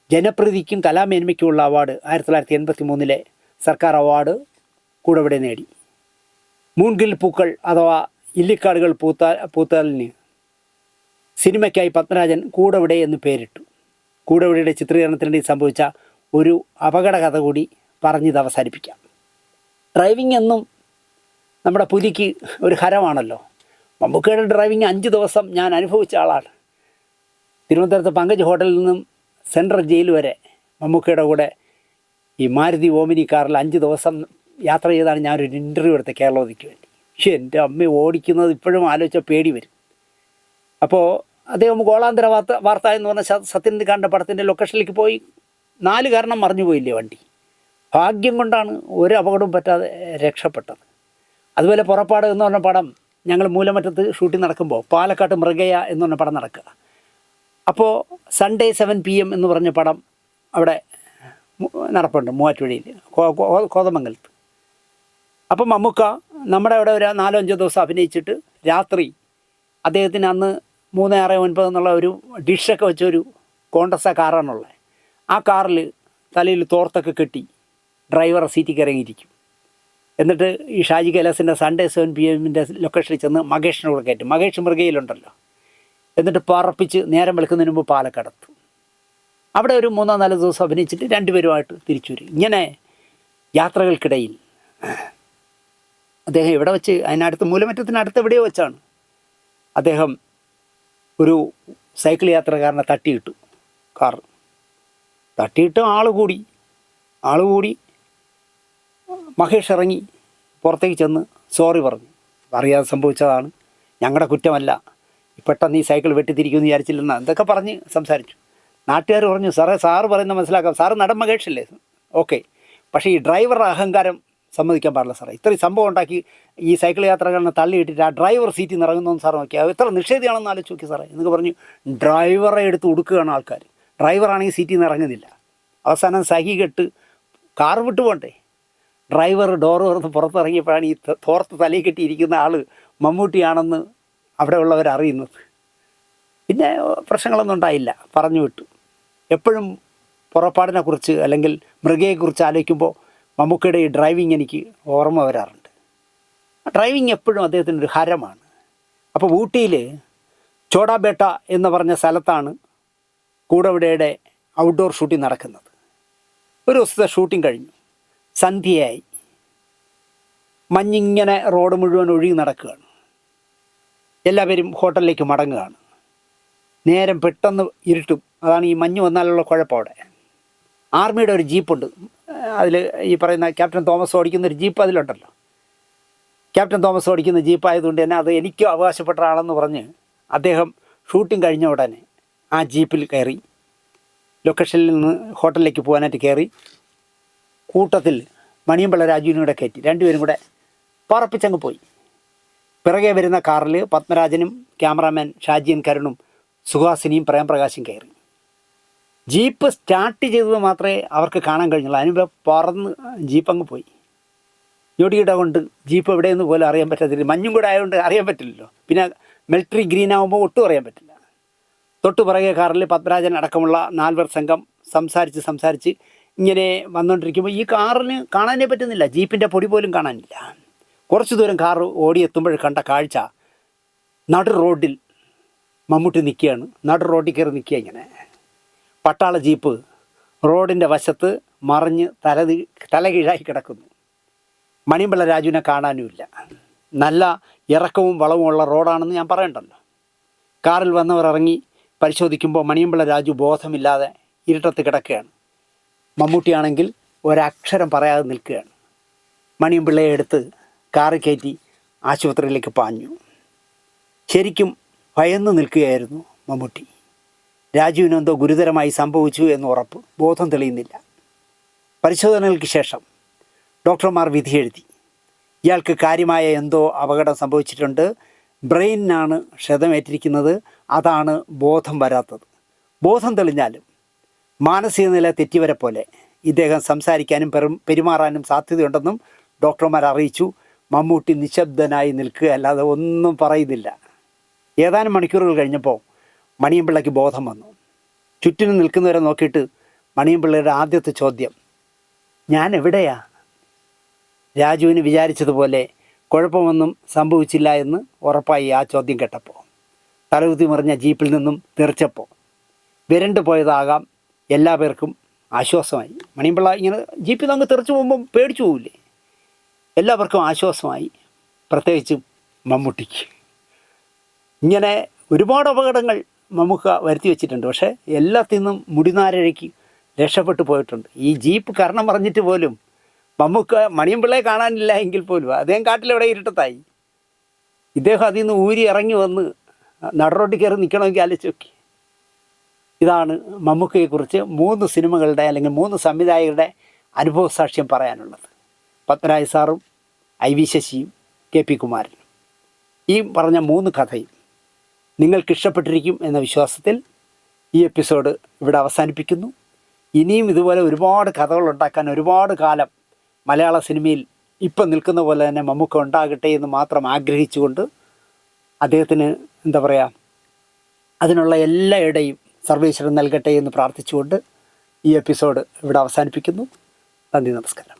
ജനപ്രീതിക്കും കലാമേന്മയ്ക്കുമുള്ള അവാർഡ് 1983 സർക്കാർ അവാർഡ് കൂടെവിടെ നേടി. മൂൺഗിൽ പൂക്കൾ അഥവാ ഇല്ലിക്കാടുകൾ പൂത്താലിന് സിനിമയ്ക്കായി പത്മരാജൻ കൂടെവിടെ എന്ന് പേരിട്ടു. കൂടെവിടെയുടെ ചിത്രീകരണത്തിനിടയിൽ സംഭവിച്ച ഒരു അപകട കഥ കൂടി പറഞ്ഞത് അവസാനിപ്പിക്കാം. ഡ്രൈവിംഗ് എന്നും നമ്മുടെ പുലിക്ക് ഒരു ഹരമാണല്ലോ. മമ്മൂക്കയുടെ ഡ്രൈവിംഗ് 5 ദിവസം ഞാൻ അനുഭവിച്ച ആളാണ്. തിരുവനന്തപുരത്ത് പങ്കജ് ഹോട്ടലിൽ നിന്നും സെൻട്രൽ ജയിൽ വരെ മമ്മൂക്കയുടെ കൂടെ ഈ മാരുതി ഓമിനി കാറിൽ 5 ദിവസം യാത്ര ചെയ്താണ് ഞാനൊരു ഇൻ്റർവ്യൂ എടുത്ത കേരളോദിക്ക് വേണ്ടി. പക്ഷേ എൻ്റെ അമ്മ ഓടിക്കുന്നത് ഇപ്പോഴും ആലോചിച്ചാൽ പേടി വരും. അപ്പോൾ അദ്ദേഹം ഗോളാന്തര വാർത്ത എന്ന് പറഞ്ഞ സത്യനന്ദിക്കാടിൻ്റെ പടത്തിൻ്റെ ലൊക്കേഷനിലേക്ക് പോയി 4 കാരണം മറിഞ്ഞു പോയില്ലേ വണ്ടി. ഭാഗ്യം കൊണ്ടാണ് ഒരു അപകടവും പറ്റാതെ രക്ഷപ്പെട്ടത്. അതുപോലെ പുറപ്പാട് എന്ന് പറഞ്ഞ പടം ഞങ്ങൾ മൂലമറ്റത്ത് ഷൂട്ടിംഗ് നടക്കുമ്പോൾ പാലക്കാട്ട് മൃഗയ എന്ന് പറഞ്ഞ പടം നടക്കുക. അപ്പോൾ സൺഡേ 7 PM എന്ന് പറഞ്ഞ പടം അവിടെ നടപ്പുണ്ട് മൂവാറ്റുപുഴയിൽ കോതമംഗലത്ത്. അപ്പം മമ്മൂക്ക നമ്മുടെ അവിടെ ഒരു 4-5 ദിവസം അഭിനയിച്ചിട്ട് രാത്രി അദ്ദേഹത്തിന് അന്ന് 369 എന്നുള്ള ഒരു ഡിഷൊക്കെ വെച്ചൊരു കോണ്ടസ കാറാണുള്ളത്. ആ കാറിൽ തലയിൽ തോർത്തൊക്കെ കെട്ടി ഡ്രൈവർ സീറ്റിൽ ഇറങ്ങിയിരിക്കും. എന്നിട്ട് ഈ ഷാജി കൈലാസിൻ്റെ സൺഡേ 7 PM ലൊക്കേഷനിൽ ചെന്ന് മകേഷിനെ കൂടെ കയറ്റും. മകേഷ് മൃഗയിലുണ്ടല്ലോ. എന്നിട്ട് പറപ്പിച്ച് നേരം വെളുക്കുന്നതിന് മുമ്പ് പാലക്കാടെത്തും. അവിടെ ഒരു 3-4 ദിവസം അഭിനയിച്ചിട്ട് രണ്ടുപേരുമായിട്ട് തിരിച്ചു വരും. ഇങ്ങനെ യാത്രകൾക്കിടയിൽ അദ്ദേഹം ഇവിടെ വെച്ച് അതിനടുത്ത് മൂലമറ്റത്തിനടുത്ത് എവിടെയോ വെച്ചാണ് അദ്ദേഹം ഒരു സൈക്കിൾ യാത്രക്കാരനെ തട്ടിയിട്ടു. കാർ തട്ടിയിട്ട് ആൾ കൂടി മഹേഷ് ഇറങ്ങി പുറത്തേക്ക് ചെന്ന് സോറി പറഞ്ഞു. അറിയാതെ സംഭവിച്ചതാണ്, ഞങ്ങളുടെ കുറ്റമല്ല, പെട്ടെന്ന് ഈ സൈക്കിൾ വെട്ടിത്തിരിക്കുമെന്ന് വിചാരിച്ചില്ലെന്ന് എന്തൊക്കെ പറഞ്ഞ് സംസാരിച്ചു. നാട്ടുകാർ പറഞ്ഞു, സാറ് പറയുന്നത് മനസ്സിലാക്കാം, സാറ് നടൻ മഹേഷല്ലേ, ഓക്കെ, പക്ഷേ ഈ ഡ്രൈവറുടെ അഹങ്കാരം സമ്മതിക്കാൻ പാടില്ല സാറേ. ഇത്രയും സംഭവം ഉണ്ടാക്കി ഈ സൈക്കിൾ യാത്രക്കാരനെ തള്ളിയിട്ടിട്ട് ആ ഡ്രൈവർ സീറ്റിൽ നിന്ന് ഇറങ്ങുന്നതെന്ന് സാർ നോക്കി, അത് എത്ര നിഷേധിയാണെന്ന് ആലോചിച്ച് നോക്കി സാറേ എന്നൊക്കെ പറഞ്ഞു. ഡ്രൈവറെ എടുത്ത് ഉടുക്കുകയാണ് ആൾക്കാർ. ഡ്രൈവറാണെങ്കിൽ സീറ്റിൽ നിന്ന് ഇറങ്ങുന്നില്ല. അവസാനം സഹി കെട്ട് കാർ വിട്ടു പോകണ്ടേ. ഡ്രൈവർ ഡോറ് തുറന്ന് പുറത്തിറങ്ങിയപ്പോഴാണ് ഈ തോർത്ത് തലയിൽ കെട്ടിയിരിക്കുന്ന ആൾ മമ്മൂട്ടിയാണെന്ന് അവിടെ ഉള്ളവർ അറിയുന്നത്. പിന്നെ പ്രശ്നങ്ങളൊന്നും ഉണ്ടായില്ല, പറഞ്ഞു വിട്ടു. എപ്പോഴും പുറപ്പാടിനെക്കുറിച്ച് അല്ലെങ്കിൽ മൃഗയെക്കുറിച്ച് ആലോചിക്കുമ്പോൾ മമ്മൂക്കയുടെ ഈ ഡ്രൈവിങ് എനിക്ക് ഓർമ്മ വരാറുണ്ട്. ഡ്രൈവിങ് എപ്പോഴും അദ്ദേഹത്തിനൊരു ഹരമാണ്. അപ്പോൾ ഊട്ടിയിൽ ചോടാബേട്ട എന്ന് പറഞ്ഞ സ്ഥലത്താണ് കൂടെവിടെയുടെ ഔട്ട്ഡോർ ഷൂട്ടിംഗ് നടക്കുന്നത്. ഒരു ദിവസത്തെ ഷൂട്ടിംഗ് കഴിഞ്ഞു, സന്ധ്യയായി, മഞ്ഞിങ്ങനെ റോഡ് മുഴുവൻ ഒഴുകി നടക്കുകയാണ്. എല്ലാവരും ഹോട്ടലിലേക്ക് മടങ്ങുകയാണ്. നേരം പെട്ടെന്ന് ഇരുട്ടും. അതാണ് ഈ മഞ്ഞ് വന്നാലുള്ള കുഴപ്പം. അവിടെ ആർമിയുടെ ഒരു ജീപ്പുണ്ട്. അതിൽ ഈ പറയുന്ന ക്യാപ്റ്റൻ തോമസ് ഓടിക്കുന്ന ഒരു ജീപ്പ് അതിലുണ്ടല്ലോ. ക്യാപ്റ്റൻ തോമസ് ഓടിക്കുന്ന ജീപ്പായതുകൊണ്ട് തന്നെ അത് എനിക്കും അവകാശപ്പെട്ട ആളെന്ന് പറഞ്ഞ് അദ്ദേഹം ഷൂട്ടിംഗ് കഴിഞ്ഞ ഉടനെ ആ ജീപ്പിൽ കയറി ലൊക്കേഷനിൽ നിന്ന് ഹോട്ടലിലേക്ക് പോകാനായിട്ട് കയറി. കൂട്ടത്തിൽ മണിയമ്പിള്ള രാജുവിനും കൂടെ കയറ്റി. രണ്ടുപേരും കൂടെ പറപ്പിച്ചങ്ങ് പോയി. പിറകെ വരുന്ന കാറിൽ പത്മരാജനും ക്യാമറാമാൻ ഷാജിയൻ കരുണും സുഹാസിനിയും പ്രേംപ്രകാശും കയറി. ജീപ്പ് സ്റ്റാർട്ട് ചെയ്തത് മാത്രമേ അവർക്ക് കാണാൻ കഴിഞ്ഞുള്ളൂ. അതിനുമ്പ് പറന്ന് ജീപ്പ് അങ്ങ് പോയി. ഞൊടിയിട കൊണ്ട് ജീപ്പ് എവിടെയെന്ന് പോലും അറിയാൻ പറ്റത്തില്ല. മഞ്ഞും കൂടെ ആയതുകൊണ്ട് അറിയാൻ പറ്റില്ലല്ലോ. പിന്നെ മിലിറ്ററി ഗ്രീൻ ആകുമ്പോൾ ഒട്ടും അറിയാൻ പറ്റില്ല. തൊട്ടുപിറകെ കാറിൽ പത്മരാജൻ അടക്കമുള്ള 4 പേർ സംഘം സംസാരിച്ച് ഇങ്ങനെ വന്നുകൊണ്ടിരിക്കുമ്പോൾ ഈ കാറിന് കാണാനേ പറ്റുന്നില്ല. ജീപ്പിൻ്റെ പൊടി പോലും കാണാനില്ല. കുറച്ച് ദൂരം കാർ ഓടിയെത്തുമ്പോൾ കണ്ട കാഴ്ച, നടു റോഡിൽ മമ്മൂട്ടി നിൽക്കുകയാണ്. നടു റോഡിൽ കയറി നിൽക്കുക. ഇങ്ങനെ പട്ടാള ജീപ്പ് റോഡിൻ്റെ വശത്ത് മറിഞ്ഞ് തലകീഴായി കിടക്കുന്നു. മണിയമ്പിള്ള രാജുവിനെ കാണാനുമില്ല. നല്ല ഇറക്കവും വളവുമുള്ള റോഡാണെന്ന് ഞാൻ പറയണ്ടല്ലോ. കാറിൽ വന്നവർ ഇറങ്ങി പരിശോധിക്കുമ്പോൾ മണിയമ്പിള്ള രാജു ബോധമില്ലാതെ ഇരുട്ടത്ത് കിടക്കുകയാണ്. മമ്മൂട്ടിയാണെങ്കിൽ ഒരക്ഷരം പറയാതെ നിൽക്കുകയാണ്. മണിയമ്പിള്ളയെ എടുത്ത് കാറിൽ കയറ്റി ആശുപത്രിയിലേക്ക് പാഞ്ഞു. ശരിക്കും ഭയന്ന് നിൽക്കുകയായിരുന്നു മമ്മൂട്ടി. രാജുവിനെന്തോ ഗുരുതരമായി സംഭവിച്ചു എന്ന് ഉറപ്പ്. ബോധം തെളിയുന്നില്ല. പരിശോധനകൾക്ക് ശേഷം ഡോക്ടർമാർ വിധിയെഴുതി. ഇയാൾക്ക് കാര്യമായ എന്തോ അപകടം സംഭവിച്ചിട്ടുണ്ട്. ബ്രെയിനിനാണ് ക്ഷതമേറ്റിരിക്കുന്നത്. അതാണ് ബോധം വരാത്തത്. ബോധം തെളിഞ്ഞാലും മാനസിക നില തെറ്റിവരെ പോലെ ഇദ്ദേഹം സംസാരിക്കാനും പെരുമാറാനും സാധ്യതയുണ്ടെന്നും ഡോക്ടർമാർ അറിയിച്ചു. മമ്മൂട്ടി നിശബ്ദനായി നിൽക്കുക, അല്ലാതെ ഒന്നും പറയുന്നില്ല. ഏതാനും മണിക്കൂറുകൾ കഴിഞ്ഞപ്പോൾ മണിയമ്പിള്ളയ്ക്ക് ബോധം വന്നു. ചുറ്റിനും നിൽക്കുന്നവരെ നോക്കിയിട്ട് മണിയമ്പിള്ളയുടെ ആദ്യത്തെ ചോദ്യം, ഞാൻ എവിടെയാ? രാജുവിന് വിചാരിച്ചതുപോലെ കുഴപ്പമൊന്നും സംഭവിച്ചില്ല എന്ന് ഉറപ്പായി ആ ചോദ്യം കേട്ടപ്പോൾ. തലകുത്തി മറിഞ്ഞ ജീപ്പിൽ നിന്നും തെറിച്ചപ്പോൾ വിരണ്ടു പോയതാകാം എല്ലാ പേർക്കും ആശ്വാസമായി. മണിയമ്പിള്ള ഇങ്ങനെ ജീപ്പിൽ നിന്ന് അങ്ങ് തെറിച്ചു പോകുമ്പം പേടിച്ചു പോവില്ലേ? എല്ലാവർക്കും ആശ്വാസമായി, പ്രത്യേകിച്ചും മമ്മൂട്ടിക്ക്. ഇങ്ങനെ ഒരുപാട് അപകടങ്ങൾ മമ്മൂക്ക വരുത്തി വെച്ചിട്ടുണ്ട്. പക്ഷേ എല്ലാത്തിൽ നിന്നും മുടിനാരഴയ്ക്ക് രക്ഷപ്പെട്ടു പോയിട്ടുണ്ട്. ഈ ജീപ്പ് കരണം പറഞ്ഞിട്ട് പോലും മമ്മൂക്ക മണിയമ്പിള്ളയെ കാണാനില്ല എങ്കിൽ പോലും അദ്ദേഹം കാട്ടിലെവിടെ ഇരുട്ടത്തായി. ഇദ്ദേഹം അതിൽ നിന്ന് ഊരി ഇറങ്ങി വന്ന് നടറോട്ടിൽ കയറി നിൽക്കണമെങ്കിൽ ആലോചിച്ച് നോക്കി. ഇതാണ് മമ്മൂക്കയെക്കുറിച്ച് 3 സിനിമകളുടെ അല്ലെങ്കിൽ 3 സംവിധായകരുടെ അനുഭവ സാക്ഷ്യം പറയാനുള്ളത്. പത്മരാജ സാറും IV ശശിയും KP കുമാരനും. ഈ പറഞ്ഞ 3 കഥയും നിങ്ങൾക്ക് ഇഷ്ടപ്പെട്ടിരിക്കും എന്ന വിശ്വാസത്തിൽ ഈ എപ്പിസോഡ് ഇവിടെ അവസാനിപ്പിക്കുന്നു. ഇനിയും ഇതുപോലെ ഒരുപാട് കഥകൾ ഉണ്ടാക്കാൻ ഒരുപാട് കാലം മലയാള സിനിമയിൽ ഇപ്പം നിൽക്കുന്ന പോലെ തന്നെ മമ്മൂക്ക ഉണ്ടാകട്ടെ എന്ന് മാത്രം ആഗ്രഹിച്ചുകൊണ്ട് അദ്ദേഹത്തിന് എന്താ പറയുക, അതിനുള്ള എല്ലാ ഇടയും സർവേശ്വരൻ നൽകട്ടെ എന്ന് പ്രാർത്ഥിച്ചുകൊണ്ട് ഈ എപ്പിസോഡ് ഇവിടെ അവസാനിപ്പിക്കുന്നു. നന്ദി, നമസ്കാരം.